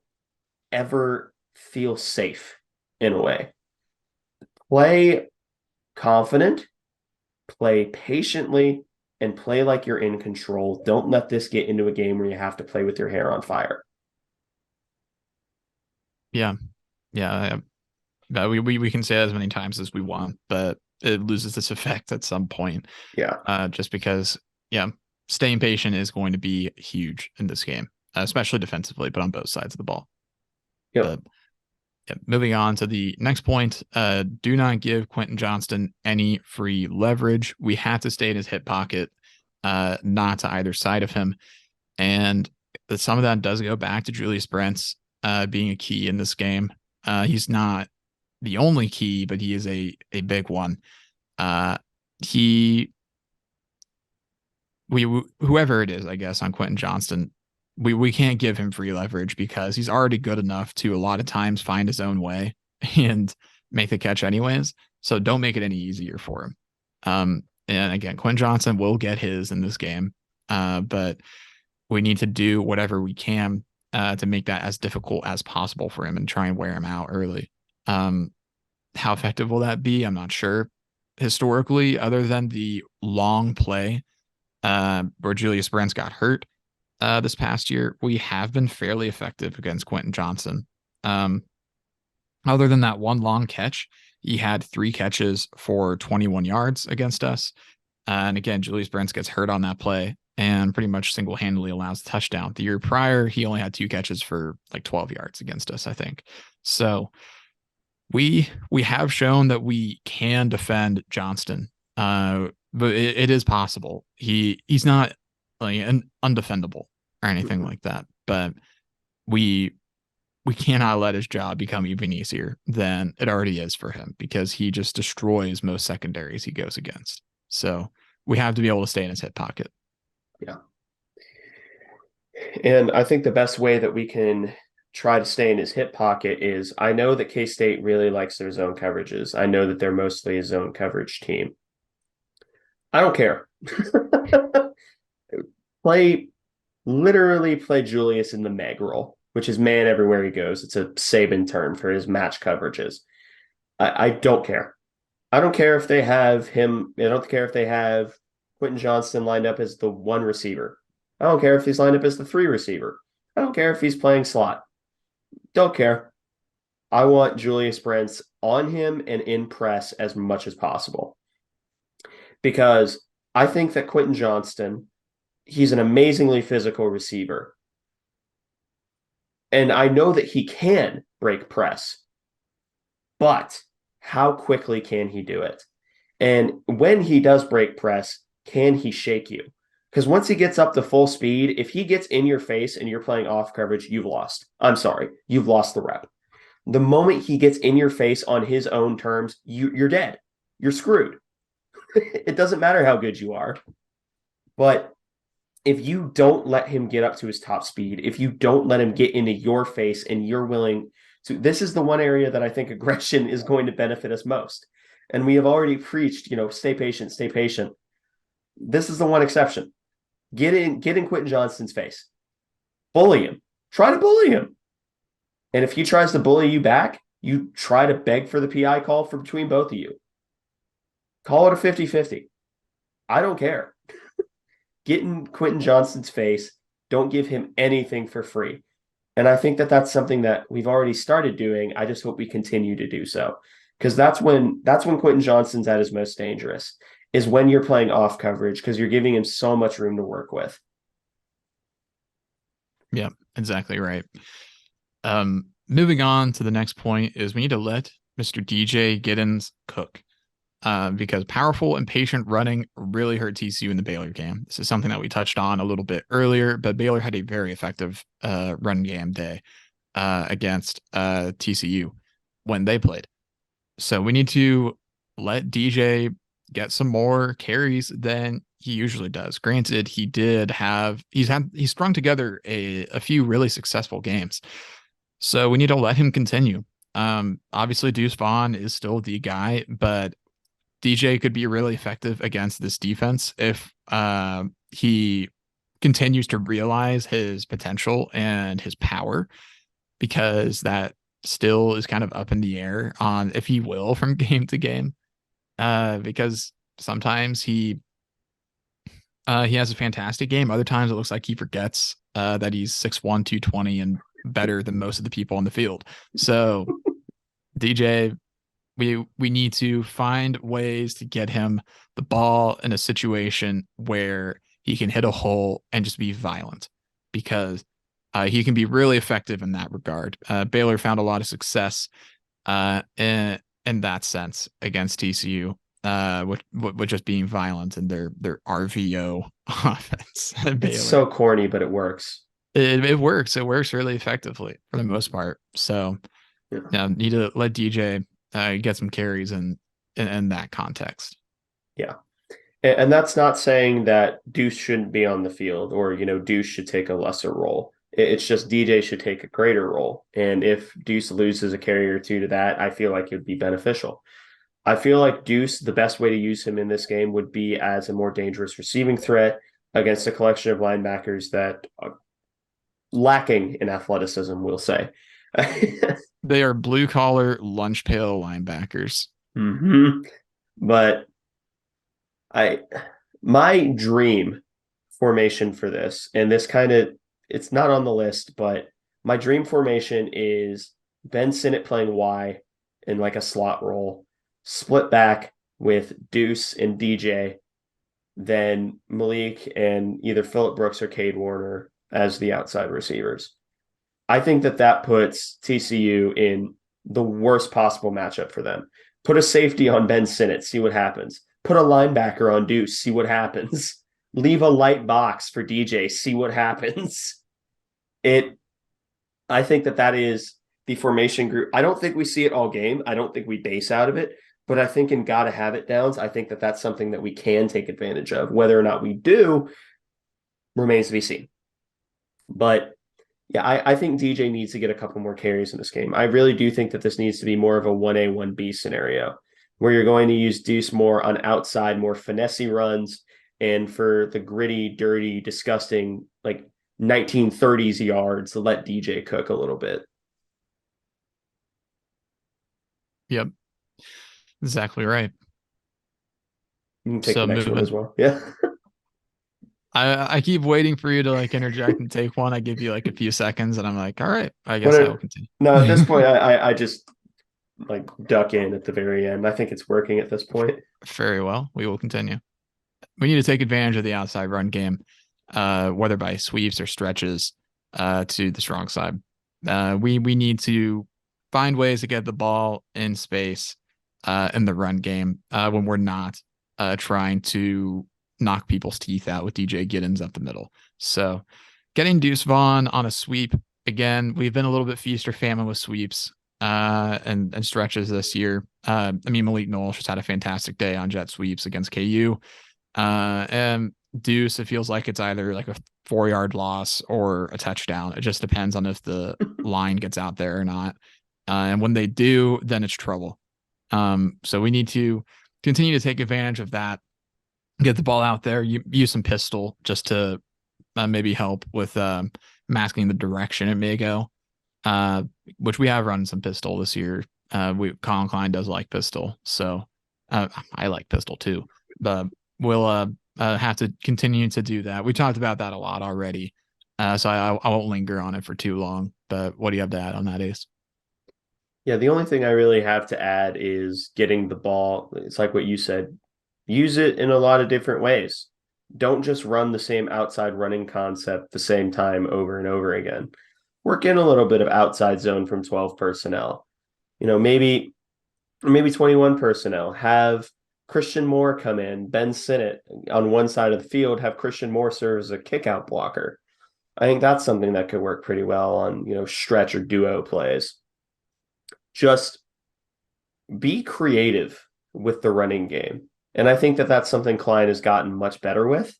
Speaker 1: ever feel safe in a way. Play confident, play patiently, and play like you're in control. Don't let this get into a game where you have to play with your hair on fire.
Speaker 2: Yeah. Yeah. We can say that as many times as we want, but it loses its effect at some point.
Speaker 1: Yeah.
Speaker 2: Just because, yeah, staying patient is going to be huge in this game, especially defensively, but on both sides of the ball.
Speaker 1: Yep.
Speaker 2: But yeah, moving on to the next point, do not give Quentin Johnston any free leverage. We have to stay in his hip pocket, not to either side of him. And some of that does go back to Julius Brents being a key in this game. He's not the only key, but he is a big one. He we whoever it is, I guess, on Quentin Johnston, we can't give him free leverage because he's already good enough to a lot of times find his own way and make the catch anyways. So don't make it any easier for him. And again, Quentin Johnston will get his in this game, but we need to do whatever we can to make that as difficult as possible for him and try and wear him out early. How effective will that be? I'm not sure. Historically, other than the long play where Julius Brents got hurt this past year, we have been fairly effective against Quentin Johnson. Other than that one long catch, he had 3 catches for 21 yards against us. And again, Julius Brents gets hurt on that play and pretty much single-handedly allows the touchdown. The year prior, he only had 2 catches for like 12 yards against us, I think. So we have shown that we can defend Johnston. But it is possible. He's not like undefendable or anything like that. But we we cannot let his job become even easier than it already is for him, because he just destroys most secondaries he goes against. So we have to be able to stay in his hip pocket.
Speaker 1: Yeah. And I think the best way that we can try to stay in his hip pocket is, I know that K-State really likes their zone coverages. I know that they're mostly a zone coverage team. I don't care. Literally play Julius in the Meg role, which is man everywhere he goes. It's a Saban term for his match coverages. I don't care. I don't care if they have him. I don't care if they have Quentin Johnston lined up as the one receiver. I don't care if he's lined up as the three receiver. I don't care if he's playing slot. Don't care. I want Julius Brents on him and in press as much as possible. Because I think that Quentin Johnston, he's an amazingly physical receiver. And I know that he can break press, but how quickly can he do it? And when he does break press, can he shake you? Because once he gets up to full speed, if he gets in your face and you're playing off coverage, you've lost. I'm sorry, you've lost the rep. The moment he gets in your face on his own terms, you're dead. You're screwed. It doesn't matter how good you are. But if you don't let him get up to his top speed, if you don't let him get into your face and you're willing to, this is the one area that I think aggression is going to benefit us most. And we have already preached, stay patient, stay patient. This is the one exception. Get in Quentin Johnston's face. Bully him. Try to bully him. And if he tries to bully you back, you try to beg for the PI call for between both of you. Call it a 50-50. I don't care. Get in Quentin Johnston's face. Don't give him anything for free. And I think that that's something that we've already started doing. I just hope we continue to do so. Because that's when Quentin Johnston's at his most dangerous, is when you're playing off coverage, because you're giving him so much room to work with.
Speaker 2: Yeah, exactly right. Moving on to the next point is we need to let Mr. DJ Giddens cook. Because powerful and patient running really hurt TCU in the Baylor game. This is something that we touched on a little bit earlier, but Baylor had a very effective run game day against TCU when they played. So we need to let DJ get some more carries than he usually does. Granted, he's strung together a few really successful games. So we need to let him continue. Obviously Deuce Vaughn is still the guy, but DJ could be really effective against this defense if he continues to realize his potential and his power, because that still is kind of up in the air on if he will from game to game. Because sometimes he has a fantastic game. Other times it looks like he forgets that he's 6'1", 220 and better than most of the people on the field. So DJ, we need to find ways to get him the ball in a situation where he can hit a hole and just be violent, because he can be really effective in that regard. Baylor found a lot of success in that sense against TCU, with just being violent and their RVO offense.
Speaker 1: It's so corny, but it works.
Speaker 2: It works. It works really effectively for the most part. So need to let DJ get some carries in that context.
Speaker 1: Yeah. And that's not saying that Deuce shouldn't be on the field, or, Deuce should take a lesser role. It's just DJ should take a greater role. And if Deuce loses a carry or two to that, I feel like it would be beneficial. I feel like Deuce, the best way to use him in this game would be as a more dangerous receiving threat against a collection of linebackers that are lacking in athleticism, we'll say.
Speaker 2: They are blue collar lunch pail linebackers.
Speaker 1: Mm-hmm. But my dream formation for this, and this it's not on the list, but my dream formation is Ben Sinnott playing Y in like a slot role, split back with Deuce and DJ, then Malik and either Phillip Brooks or Cade Warner as the outside receivers. I think that puts TCU in the worst possible matchup for them. Put a safety on Ben Sinnott, see what happens. Put a linebacker on Deuce, see what happens. Leave a light box for DJ, see what happens. I think that is the formation group. I don't think we see it all game. I don't think we base out of it, but I think in gotta have it downs, I think that that's something that we can take advantage of. Whether or not we do remains to be seen. But yeah, I think DJ needs to get a couple more carries in this game. I really do think that this needs to be more of a 1A, 1B scenario where you're going to use Deuce more on outside, more finessey runs, and for the gritty, dirty, disgusting, like 1930s yards, let DJ cook a little bit.
Speaker 2: Yep, exactly right.
Speaker 1: You can take
Speaker 2: So
Speaker 1: the next one as
Speaker 2: moving.
Speaker 1: well. Yeah.
Speaker 2: I keep waiting for you to like interject and take one. I give you like a few seconds, and I'm like, all right, I guess I will continue.
Speaker 1: No, at this point, I just like duck in at the very end. I think it's working at this point.
Speaker 2: Very well, we will continue. We need to take advantage of the outside run game, whether by sweeps or stretches, to the strong side. We need to find ways to get the ball in space, in the run game, when we're not trying to knock people's teeth out with DJ Giddens up the middle. So getting Deuce Vaughn on a sweep again. We've been a little bit feast or famine with sweeps and stretches this year. I mean, Malik Knowles just had a fantastic day on jet sweeps against KU. And Deuce, it feels like it's either like a 4-yard loss or a touchdown. It just depends on if the line gets out there or not. And when they do, then it's trouble. So we need to continue to take advantage of that, get the ball out there, use some pistol just to maybe help with masking the direction it may go, which we have run some pistol this year. Colin Klein does like pistol, so I like pistol too. But we'll have to continue to do that. We talked about that a lot already, so I won't linger on it for too long. But what do you have to add on that, Ace?
Speaker 1: Yeah, the only thing I really have to add is getting the ball. It's like what you said. Use it in a lot of different ways. Don't just run the same outside running concept the same time over and over again. Work in a little bit of outside zone from 12 personnel. Maybe 21 personnel. Have Christian Moore come in, Ben Sinnott on one side of the field, have Christian Moore serve as a kickout blocker. I think that's something that could work pretty well on, stretch or duo plays. Just be creative with the running game. And I think that that's something Klein has gotten much better with,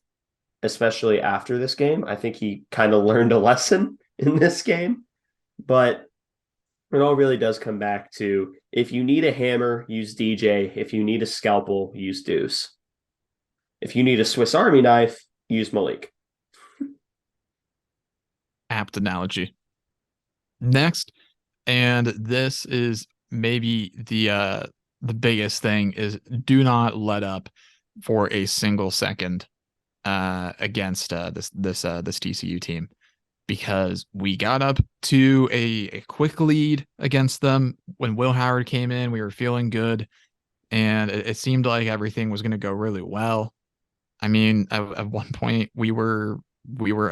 Speaker 1: especially after this game. I think he kind of learned a lesson in this game, but it all really does come back to if you need a hammer, use DJ. If you need a scalpel, use Deuce. If you need a Swiss Army knife, use Malik.
Speaker 2: Apt analogy. Next, and this is maybe the biggest thing, is do not let up for a single second against this TCU team, because we got up to a quick lead against them when Will Howard came in. We were feeling good, and it seemed like everything was going to go really well. I mean, at one point we were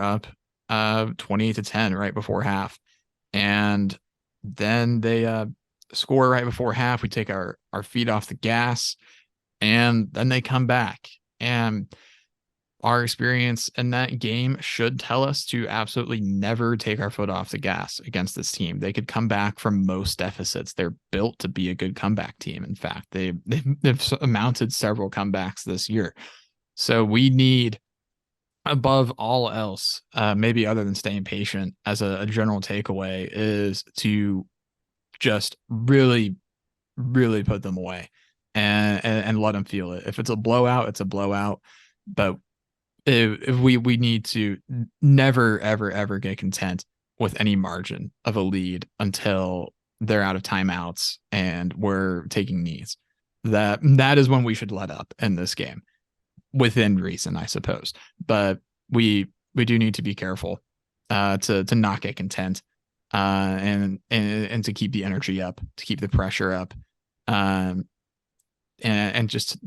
Speaker 2: up 28-10 right before half, and then they score right before half. We take our feet off the gas, and then they come back. And our experience in that game should tell us to absolutely never take our foot off the gas against this team. They could come back from most deficits. They're built to be a good comeback team. In fact, they've mounted several comebacks this year. So we need, above all else, maybe other than staying patient, as a general takeaway, is to just really, really put them away and let them feel it. If it's a blowout, it's a blowout. But if we need to never, ever, ever get content with any margin of a lead until they're out of timeouts and we're taking knees. That is when we should let up in this game, within reason, I suppose. But we do need to be careful to not get content, and to keep the energy up, to keep the pressure up, and just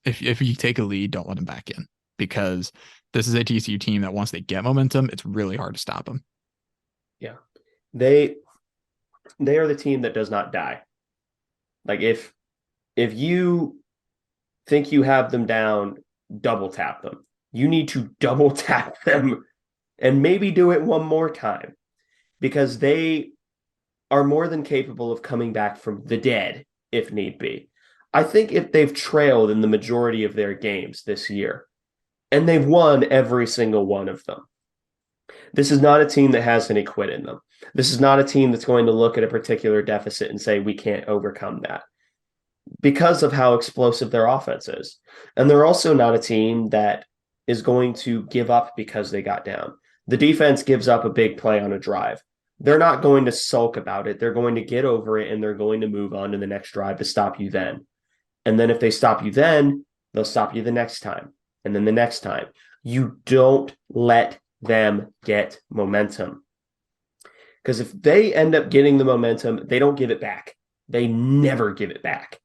Speaker 2: if you take a lead, don't let them back in, because this is a TCU team that once they get momentum, it's really hard to stop them.
Speaker 1: Yeah, they are the team that does not die. Like if you think you have them down, double tap them. You need to double tap them and maybe do it one more time. because they are more than capable of coming back from the dead if need be. I think if they've trailed in the majority of their games this year, and they've won every single one of them, this is not a team that has any quit in them. This is not a team that's going to look at a particular deficit and say, we can't overcome that because of how explosive their offense is. And they're also not a team that is going to give up because they got down. The defense gives up a big play on a drive. They're not going to sulk about it. They're going to get over it and they're going to move on to the next drive to stop you then. And then if they stop you then, they'll stop you the next time and then the next time. You don't let them get momentum. Because if they end up getting the momentum, they don't give it back. They never give it back.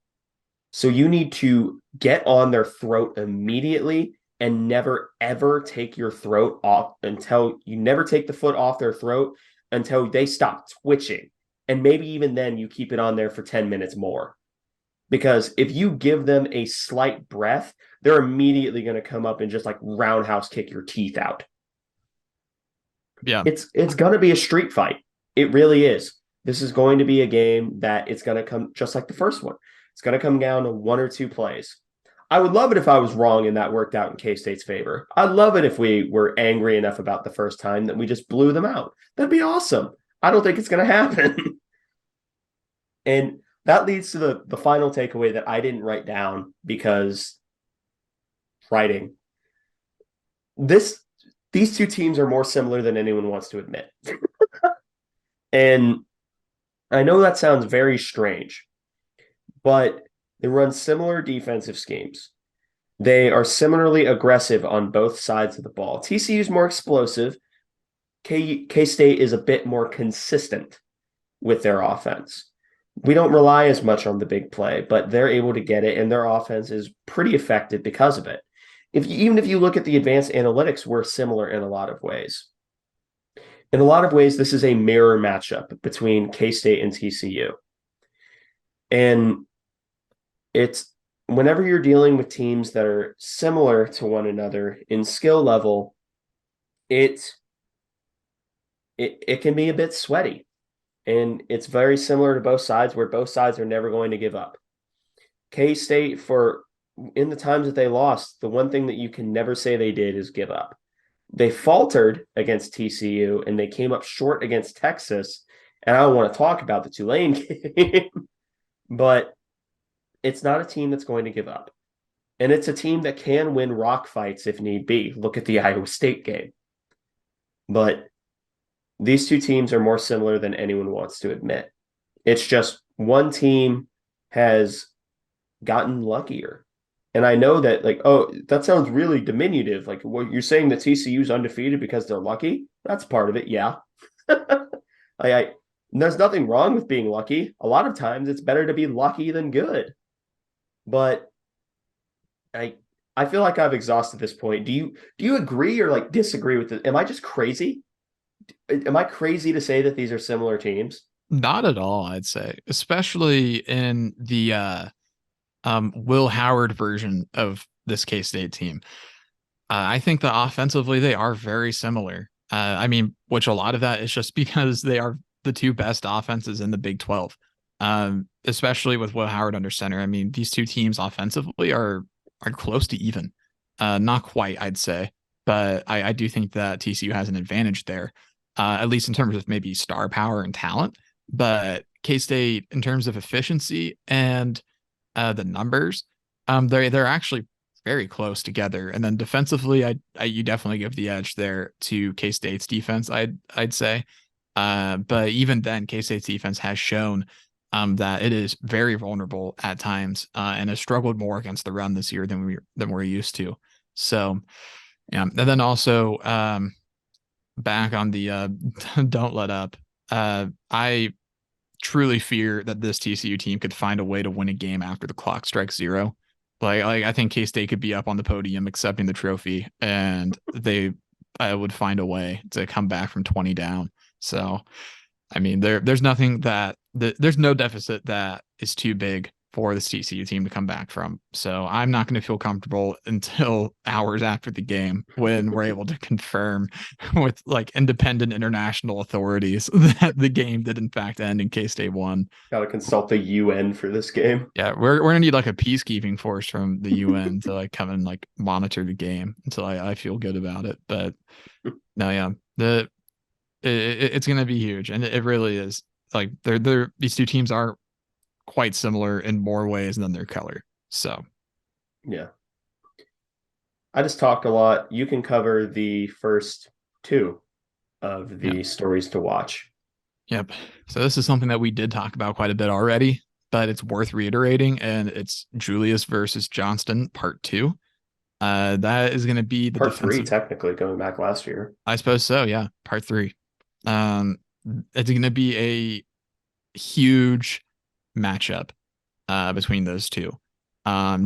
Speaker 1: So you need to get on their throat immediately and never, ever take your throat off until you never take the foot off their throat until they stop twitching. And maybe even then you keep it on there for 10 minutes more. Because if you give them a slight breath, they're immediately going to come up and just like roundhouse kick your teeth out.
Speaker 2: Yeah.
Speaker 1: It's going to be a street fight. It really is. This is going to be a game that it's going to come just like the first one. It's going to come down to one or two plays. I would love it if I was wrong and that worked out in K-State's favor. I'd love it if we were angry enough about the first time that we just blew them out. That'd be awesome. I don't think it's going to happen. And that leads to the final takeaway that I didn't write down because writing. These two teams are more similar than anyone wants to admit. And I know that sounds very strange, but they run similar defensive schemes. They are similarly aggressive on both sides of the ball. TCU is more explosive. K-State is a bit more consistent with their offense. We don't rely as much on the big play, but they're able to get it, and their offense is pretty effective because of it. Even if you look at the advanced analytics, we're similar in a lot of ways. In a lot of ways, this is a mirror matchup between K-State and TCU. And it's whenever you're dealing with teams that are similar to one another in skill level, it can be a bit sweaty. And it's very similar to both sides where both sides are never going to give up. K-State, in the times that they lost, the one thing that you can never say they did is give up. They faltered against TCU and they came up short against Texas. And I don't want to talk about the Tulane game, but it's not a team that's going to give up. And it's a team that can win rock fights if need be. Look at the Iowa State game. But these two teams are more similar than anyone wants to admit. It's just one team has gotten luckier. And I know that, like, oh, that sounds really diminutive. Like, what you're saying that TCU's undefeated because they're lucky? That's part of it, yeah. There's nothing wrong with being lucky. A lot of times it's better to be lucky than good. But I feel like I've exhausted this point. Do you agree or like disagree with it? Am I just crazy? Am I crazy to say that these are similar teams?
Speaker 2: Not at all, I'd say, especially in the Will Howard version of this K-State team. I think that offensively they are very similar. I mean, which a lot of that is just because they are the two best offenses in the Big 12, especially with Will Howard under center. I mean, these two teams offensively are close to even. Not quite, I'd say, but I do think that TCU has an advantage there, at least in terms of maybe star power and talent. But K-State, in terms of efficiency and the numbers, they're actually very close together. And then defensively, you definitely give the edge there to K-State's defense, I'd say. But even then, K-State's defense has shown that it is very vulnerable at times and has struggled more against the run this year than we're used to. So, yeah. And then also back on the don't let up. I truly fear that this TCU team could find a way to win a game after the clock strikes zero. Like I think K-State could be up on the podium accepting the trophy, and they would find a way to come back from 20 down. So, I mean, there's nothing there's no deficit that is too big for this TCU team to come back from. So I'm not going to feel comfortable until hours after the game when we're able to confirm with like independent international authorities that the game did in fact end and K-State won.
Speaker 1: Got to consult the UN for this game.
Speaker 2: Yeah, we're gonna need like a peacekeeping force from the UN to like come and like monitor the game until I feel good about it. But no, yeah, it's gonna be huge, and it really is. Like they're these two teams are quite similar in more ways than their color. So
Speaker 1: Yeah. I just talked a lot. You can cover the first two of
Speaker 2: yeah,
Speaker 1: the stories to watch.
Speaker 2: yep. So this is something that we did talk about quite a bit already, but it's worth reiterating, and it's Julius versus Johnston part two. That is going to be the
Speaker 1: Part three,
Speaker 2: defensive.
Speaker 1: technically, going back last year.
Speaker 2: I suppose so. Yeah, part three. Um, it's going to be a huge matchup between those two.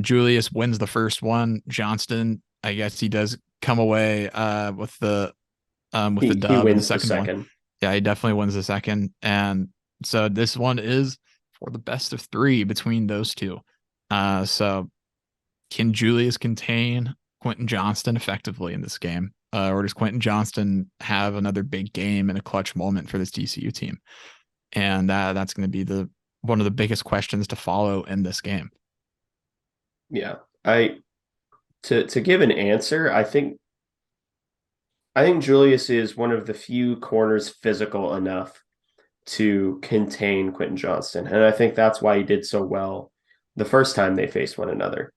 Speaker 2: Julius wins the first one. Johnston, I guess he does come away with the
Speaker 1: He
Speaker 2: dub in the
Speaker 1: wins the
Speaker 2: second one.
Speaker 1: second.
Speaker 2: Yeah, he definitely wins the second. And so this one is for the best of three between those two. So can Julius contain Quentin Johnston effectively in this game? Or does Quentin Johnston have another big game and a clutch moment for this TCU team? And that's going to be the one of the biggest questions to follow in this game.
Speaker 1: Yeah. I to give an answer, I think Julius is one of the few corners physical enough to contain Quentin Johnston. And I think that's why he did so well the first time they faced one another.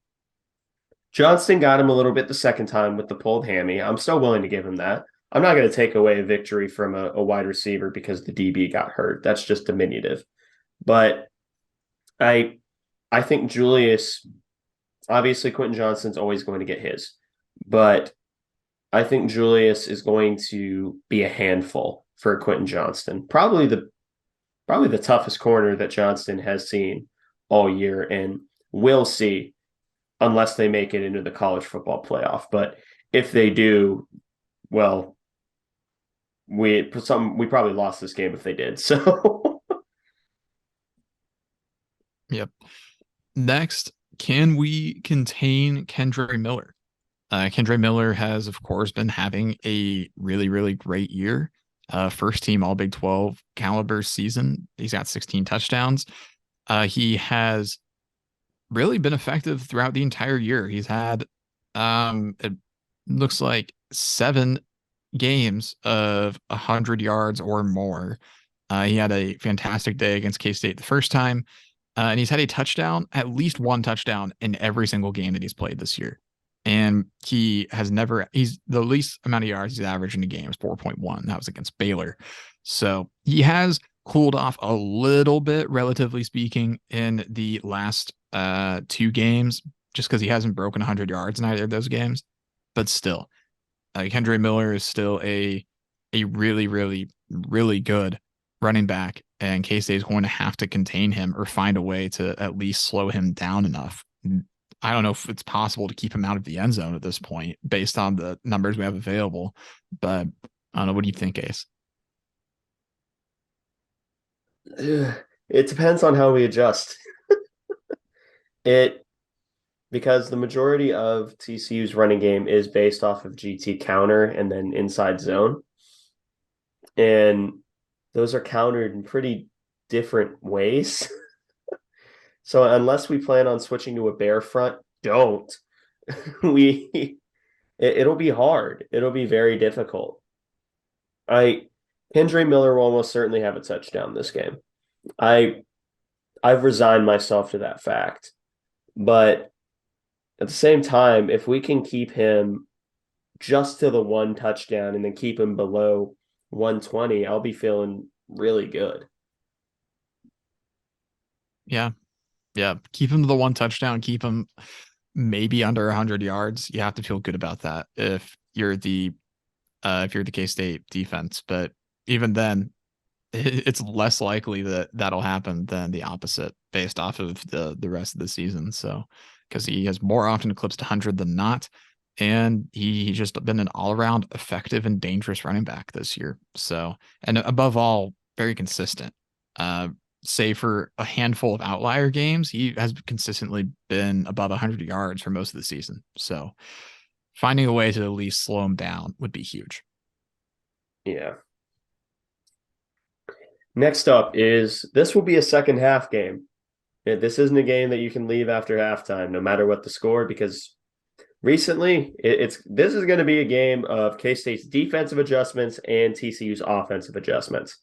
Speaker 1: Johnston got him a little bit the second time with the pulled hammy. I'm still willing to give him that. I'm not going to take away a victory from a wide receiver because the DB got hurt. That's just diminutive. But I I think Julius, obviously Quentin Johnston's always going to get his, but I think Julius is going to be a handful for Quentin Johnston. Probably the toughest corner that Johnston has seen all year, and we'll see unless they make it into the college football playoff. But if they do, well, we probably lost this game if they did. So
Speaker 2: Yep. Next, can we contain Kendre Miller? Kendre Miller has, of course, been having a really, really great year. First team All Big 12 caliber season. He's got 16 touchdowns. He has really been effective throughout the entire year. He's had, it looks like 7 games of 100 yards or more. He had a fantastic day against K-State the first time. And he's had a touchdown, at least one touchdown in every single game that he's played this year. And he's the least amount of yards he's averaged in a game is 4.1. That was against Baylor. So he has cooled off a little bit, relatively speaking, in the last 2 games, just because he hasn't broken 100 yards in either of those games. But still, Kendre Miller is still a really, really, really good running back, and K-State is going to have to contain him or find a way to at least slow him down enough. I don't know if it's possible to keep him out of the end zone at this point based on the numbers we have available, but I don't know. What do you think, Ace?
Speaker 1: it depends on how we adjust. It because the majority of TCU's running game is based off of GT counter and then inside zone. And those are countered in pretty different ways. So unless we plan on switching to a bear front, don't. It'll be hard. It'll be very difficult. Kendre Miller will almost certainly have a touchdown this game. I've resigned myself to that fact. But at the same time, if we can keep him just to the 1 touchdown and then keep him below 120, I'll be feeling really good.
Speaker 2: Yeah. Yeah. Keep him to the 1 touchdown, keep him maybe under 100 yards. You have to feel good about that if you're the K-State defense. But even then, it's less likely that that'll happen than the opposite based off of the rest of the season. So, because he has more often eclipsed 100 than not, and he's just been an all-around effective and dangerous running back this year. So, and above all, very consistent. save for a handful of outlier games, he has consistently been above 100 yards for most of the season. So finding a way to at least slow him down would be huge.
Speaker 1: Yeah. Next up is this will be a second half game. This isn't a game that you can leave after halftime, no matter what the score, because recently it's this is going to be a game of K-State's defensive adjustments and TCU's offensive adjustments.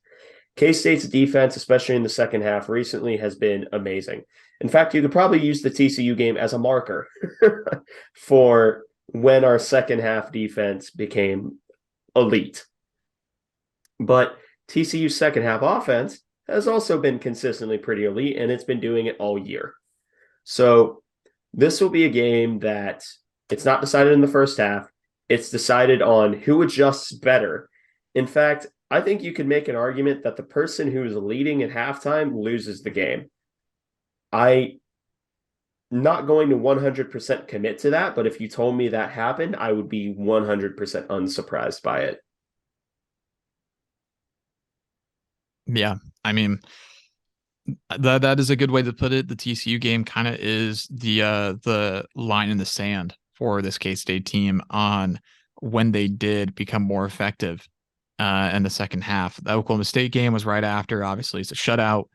Speaker 1: K-State's defense, especially in the second half, recently has been amazing. In fact, you could probably use the TCU game as a marker for when our second half defense became elite. But TCU's second half offense has also been consistently pretty elite, and it's been doing it all year. So this will be a game that it's not decided in the first half. It's decided on who adjusts better. In fact, I think you could make an argument that the person who is leading at halftime loses the game. I'm not going to 100% commit to that, but if you told me that happened, I would be 100% unsurprised by it.
Speaker 2: Yeah. I mean, that is a good way to put it. The TCU game kind of is the line in the sand for this K-State team on when they did become more effective in the second half. The Oklahoma State game was right after. Obviously, it's a shutout.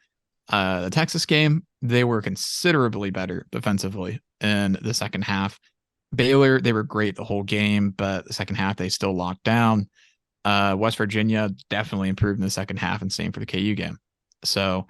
Speaker 2: The Texas game, they were considerably better defensively in the second half. Baylor, they were great the whole game, but the second half they still locked down. West Virginia definitely improved in the second half, and same for the KU game. So,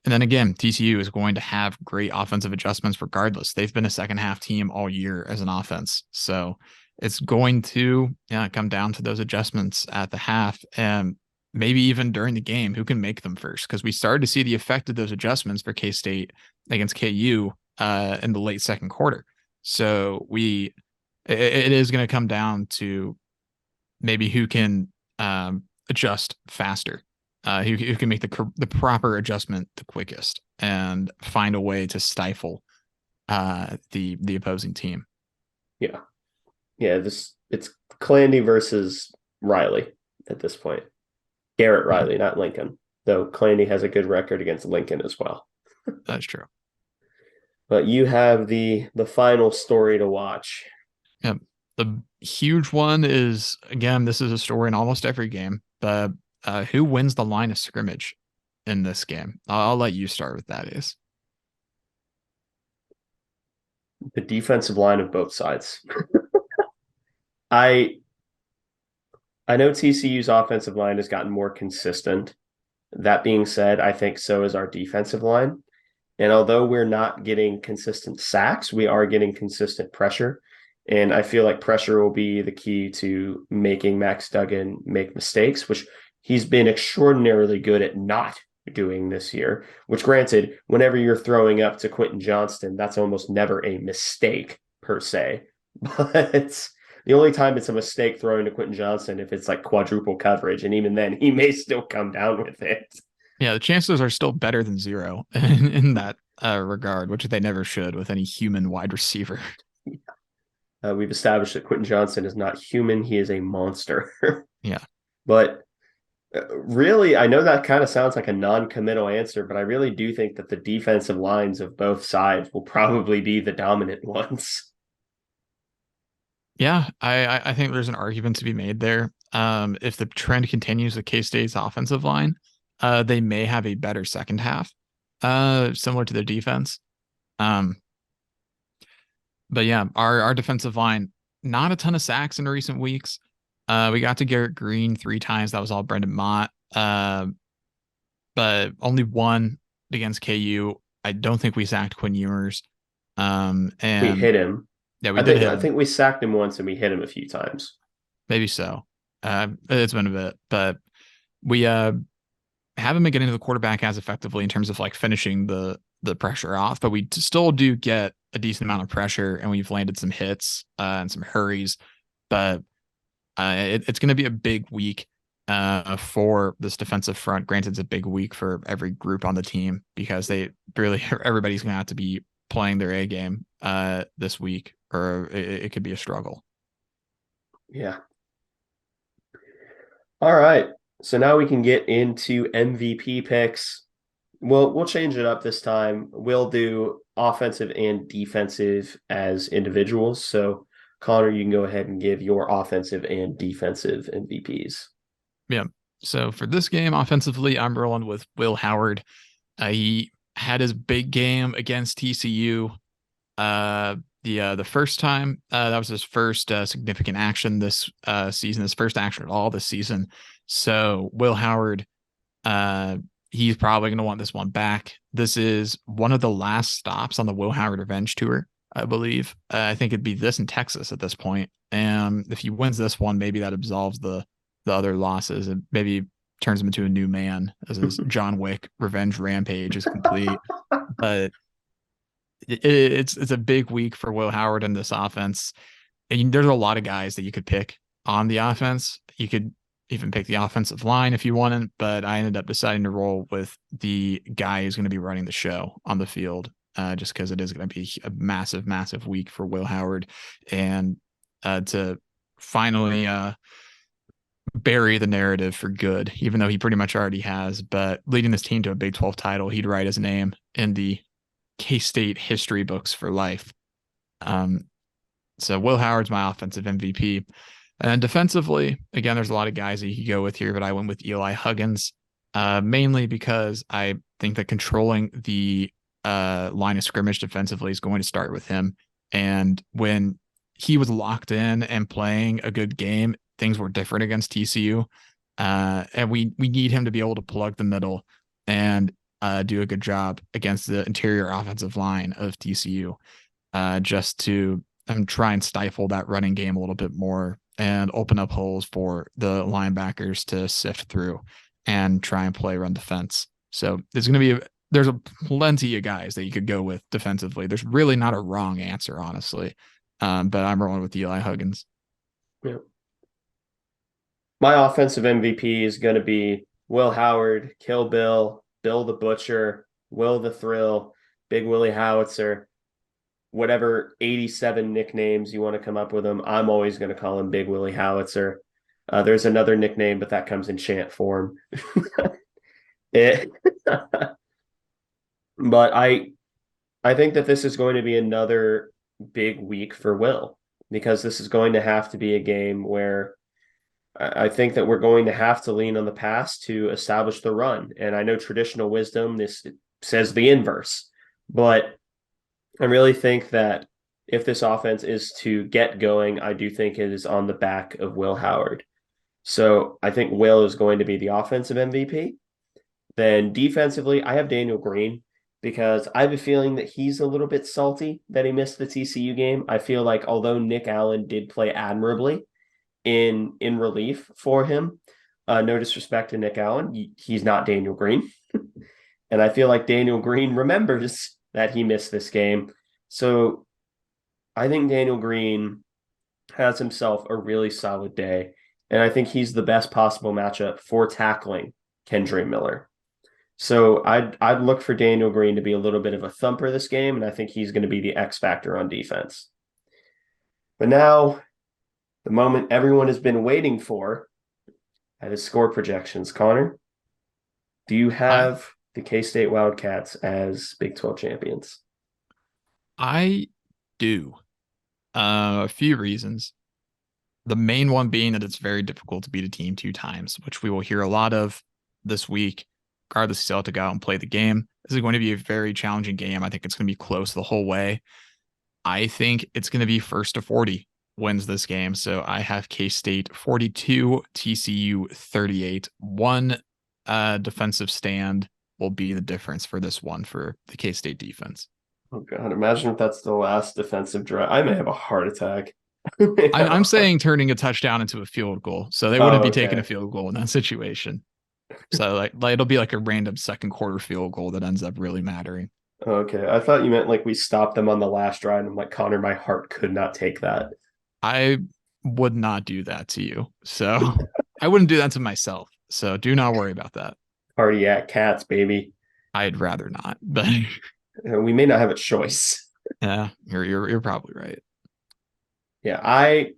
Speaker 2: and then again, TCU is going to have great offensive adjustments regardless. They've been a second half team all year as an offense. So it's going to come down to those adjustments at the half and maybe even during the game, who can make them first. Because we started to see the effect of those adjustments for K-State against KU in the late second quarter. So it is going to come down to maybe who can adjust faster. Who can make the proper adjustment the quickest and find a way to stifle the opposing team.
Speaker 1: Yeah. It's Clandy versus Riley at this point. Garrett Riley, not Lincoln, though Clandy has a good record against Lincoln as well.
Speaker 2: That's true.
Speaker 1: But you have the final story to watch.
Speaker 2: Yep. The huge one is, again, this is a story in almost every game, but who wins the line of scrimmage in this game? I'll let you start with that, Is.
Speaker 1: The defensive line of both sides. I know TCU's offensive line has gotten more consistent. That being said, I think so is our defensive line. And although we're not getting consistent sacks, we are getting consistent pressure. And I feel like pressure will be the key to making Max Duggan make mistakes, which he's been extraordinarily good at not doing this year, which granted, whenever you're throwing up to Quentin Johnston, that's almost never a mistake per se. But the only time it's a mistake throwing to Quentin Johnston if it's like quadruple coverage. And even then, he may still come down with it.
Speaker 2: Yeah, the chances are still better than zero in that regard, which they never should with any human wide receiver.
Speaker 1: We've established that Quentin Johnston is not human. He is a monster.
Speaker 2: Yeah.
Speaker 1: But really, I know that kind of sounds like a non-committal answer, but I really do think that the defensive lines of both sides will probably be the dominant ones.
Speaker 2: Yeah, I think there's an argument to be made there. If the trend continues with K-State's offensive line, they may have a better second half, similar to their defense. But yeah, our defensive line, not a ton of sacks in recent weeks. We got to Garrett Green 3 times. That was all Brendan Mott. But only one against KU. I don't think we sacked Quinn Ewers. And
Speaker 1: we hit him.
Speaker 2: Yeah, we did hit him.
Speaker 1: I think we sacked him once and we hit him a few times.
Speaker 2: Maybe so. It's been a bit, but we haven't been getting to the quarterback as effectively in terms of like finishing the pressure off, but we still do get a decent amount of pressure and we've landed some hits and some hurries. But it's going to be a big week for this defensive front. Granted, it's a big week for every group on the team because everybody's going to have to be playing their A game this week, or it could be a struggle.
Speaker 1: Yeah. All right. So now we can get into MVP picks. we'll change it up this time. We'll do offensive and defensive as individuals. So, Connor, you can go ahead and give your offensive and defensive MVPs.
Speaker 2: Yeah. So for this game, offensively, I'm rolling with Will Howard. He had his big game against TCU. The first time that was his first significant action this season, his first action at all this season. So Will Howard, uh, he's probably going to want this one back. This is one of the last stops on the Will Howard Revenge Tour, I believe. I think it'd be this in Texas at this point. And if he wins this one, maybe that absolves the other losses and maybe turns him into a new man as his John Wick revenge rampage is complete. But it's a big week for Will Howard in this offense. And there's a lot of guys that you could pick on the offense. You could even pick the offensive line if you wanted, but I ended up deciding to roll with the guy who's going to be running the show on the field, just because it is going to be a massive, massive week for Will Howard. And to finally bury the narrative for good, even though he pretty much already has, but leading this team to a Big 12 title, he'd write his name in the K-State history books for life. So Will Howard's my offensive MVP. And defensively, again, there's a lot of guys that you could go with here, but I went with Eli Huggins, mainly because I think that controlling the line of scrimmage defensively is going to start with him. And when he was locked in and playing a good game, things were different against TCU. And we need him to be able to plug the middle and do a good job against the interior offensive line of TCU, just to try and stifle that running game a little bit more and open up holes for the linebackers to sift through and try and play run defense. So there's plenty of guys that you could go with defensively. There's really not a wrong answer, honestly. But I'm rolling with Eli Huggins.
Speaker 1: Yeah. My offensive MVP is going to be Will Howard, Kill Bill, Bill the Butcher, Will the Thrill, Big Willie Howitzer, whatever 87 nicknames you want to come up with him. I'm always going to call him Big Willie Howitzer. There's another nickname, but that comes in chant form. But I think that this is going to be another big week for Will, because this is going to have to be a game where I think that we're going to have to lean on the pass to establish the run. And I know traditional wisdom, this says the inverse, but I really think that if this offense is to get going, I do think it is on the back of Will Howard. So I think Will is going to be the offensive MVP. Then defensively, I have Daniel Green, because I have a feeling that he's a little bit salty that he missed the TCU game. I feel like although Nick Allen did play admirably in relief for him, no disrespect to Nick Allen, he's not Daniel Green. And I feel like Daniel Green remembers that he missed this game. So I think Daniel Green has himself a really solid day. And I think he's the best possible matchup for tackling Kendre Miller. So I'd look for Daniel Green to be a little bit of a thumper this game, and I think he's going to be the X factor on defense. But now, the moment everyone has been waiting for, that is score projections. Connor, do you have the K-State Wildcats as Big 12 champions?
Speaker 2: I do. A few reasons. The main one being that it's very difficult to beat a team two times, which we will hear a lot of this week, regardless if you still have to go out and play the game. This is going to be a very challenging game. I think it's going to be close the whole way. I think it's going to be first to 40 wins this game. So I have K-State 42, TCU 38. One defensive stand will be the difference for this one for the K-State defense.
Speaker 1: Oh, God. Imagine if that's the last defensive drive. I may have a heart attack.
Speaker 2: I'm saying turning a touchdown into a field goal. So they wouldn't be taking a field goal in that situation. So like it'll be like a random second quarter field goal that ends up really mattering.
Speaker 1: Okay. I thought you meant like we stopped them on the last drive. And I'm like, Connor, my heart could not take that.
Speaker 2: I would not do that to you. So I wouldn't do that to myself. So do not worry about that.
Speaker 1: Cardiac cats, baby.
Speaker 2: I'd rather not, but
Speaker 1: we may not have a choice.
Speaker 2: Yeah, you're probably right.
Speaker 1: Yeah, I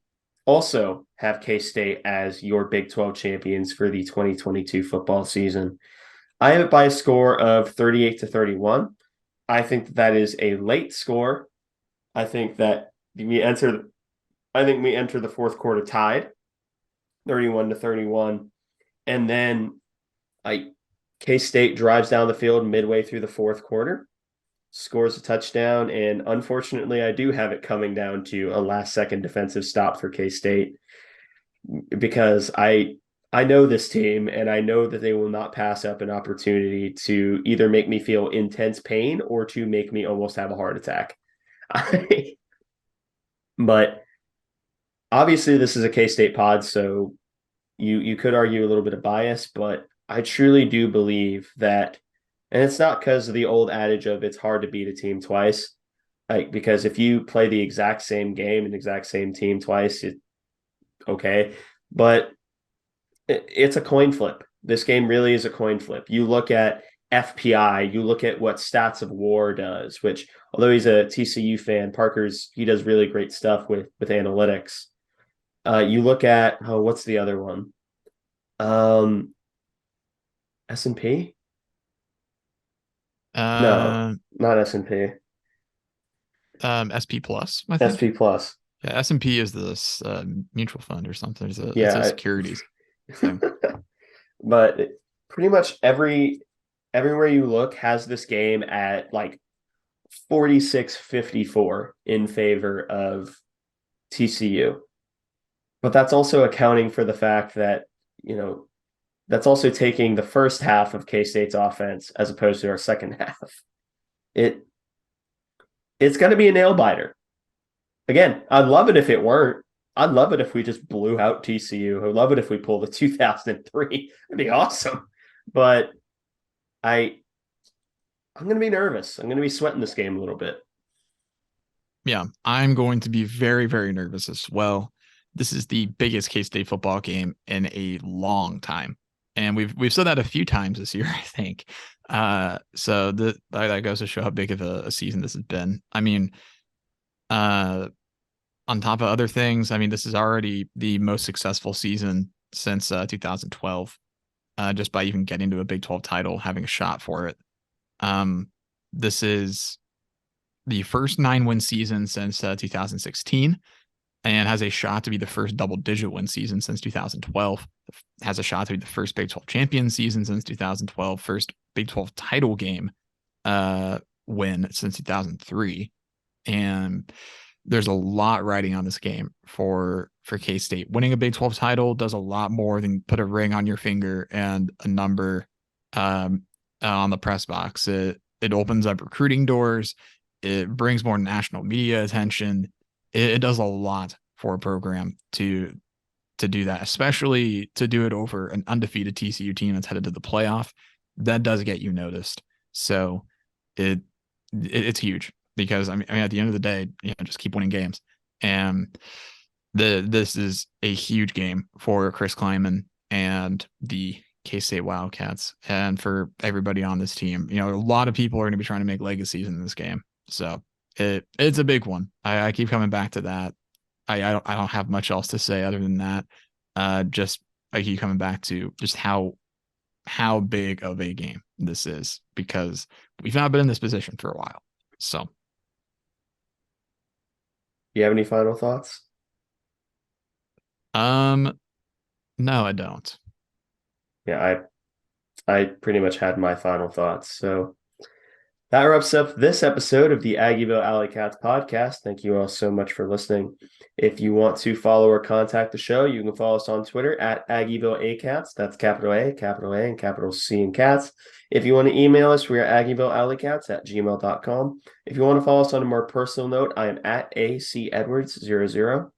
Speaker 1: also have K-State as your Big 12 champions for the 2022 football season. I have it by a score of 38-31. I think that is a late score. I think that we enter the fourth quarter tied, 31-31. And then K-State drives down the field midway through the fourth quarter, scores a touchdown, and unfortunately I do have it coming down to a last-second defensive stop for K-State because I know this team and I know that they will not pass up an opportunity to either make me feel intense pain or to make me almost have a heart attack. But obviously this is a K-State pod, so you could argue a little bit of bias, but I truly do believe that, and it's not because of the old adage of it's hard to beat a team twice. Because if you play the exact same game and exact same team twice, okay. But it's a coin flip. This game really is a coin flip. You look at FPI, you look at what Stats of War does, which although he's a TCU fan, he does really great stuff with analytics. You look at what's the other one? S&P? No, not S&P.
Speaker 2: SP Plus, I think.
Speaker 1: SP Plus.
Speaker 2: Yeah, S&P is this mutual fund or something. It's
Speaker 1: a
Speaker 2: securities thing.
Speaker 1: But pretty much everywhere you look has this game at like 46-54 in favor of TCU. But that's also accounting for the fact that, that's also taking the first half of K-State's offense as opposed to our second half. It's going to be a nail biter. Again, I'd love it if it weren't. I'd love it if we just blew out TCU. I'd love it if we pulled a 2003. It'd be awesome. But I'm going to be nervous. I'm going to be sweating this game a little bit.
Speaker 2: Yeah, I'm going to be very, very nervous as well. This is the biggest K-State football game in a long time. And we've said that a few times this year, I think. So that goes to show how big of a season this has been. I mean, on top of other things, I mean, this is already the most successful season since 2012, just by even getting to a Big 12 title, having a shot for it. This is the first 9-win season since 2016. And has a shot to be the first double-digit win season since 2012. Has a shot to be the first Big 12 champion season since 2012. First Big 12 title game win since 2003. And there's a lot riding on this game for K-State. Winning a Big 12 title does a lot more than put a ring on your finger and a number on the press box. It opens up recruiting doors. It brings more national media attention. It does a lot for a program to do that, especially to do it over an undefeated TCU team that's headed to the playoff. That does get you noticed. So it's huge because I mean at the end of the day, just keep winning games. And this is a huge game for Chris Kleiman and the K-State Wildcats and for everybody on this team. A lot of people are going to be trying to make legacies in this game. So it's a big one. I keep coming back to that. I don't have much else to say other than that. Just I keep coming back to just how big of a game this is because we've not been in this position for a while. So,
Speaker 1: you have any final thoughts?
Speaker 2: No, I don't.
Speaker 1: Yeah, I pretty much had my final thoughts. So that wraps up this episode of the Aggieville Alleycats podcast. Thank you all so much for listening. If you want to follow or contact the show, you can follow us on Twitter at Aggieville Alleycats. That's capital A, and capital C in cats. If you want to email us, we are aggievillealleycats@gmail.com. If you want to follow us on a more personal note, I am at ACEdwards00.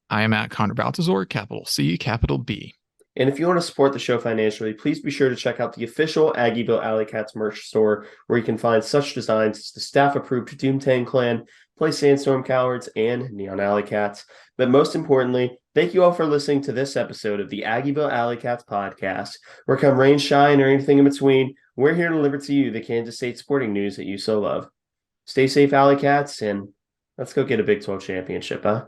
Speaker 2: I am at Connor Baltazar, capital C, capital B.
Speaker 1: And if you want to support the show financially, please be sure to check out the official Aggieville Alleycats merch store, where you can find such designs as the staff-approved Doomtang Clan, Play Sandstorm Cowards, and Neon Alleycats. But most importantly, thank you all for listening to this episode of the Aggieville Alleycats podcast, where come rain, shine, or anything in between, we're here to deliver to you the Kansas State sporting news that you so love. Stay safe, Alleycats, and let's go get a Big 12 championship, huh?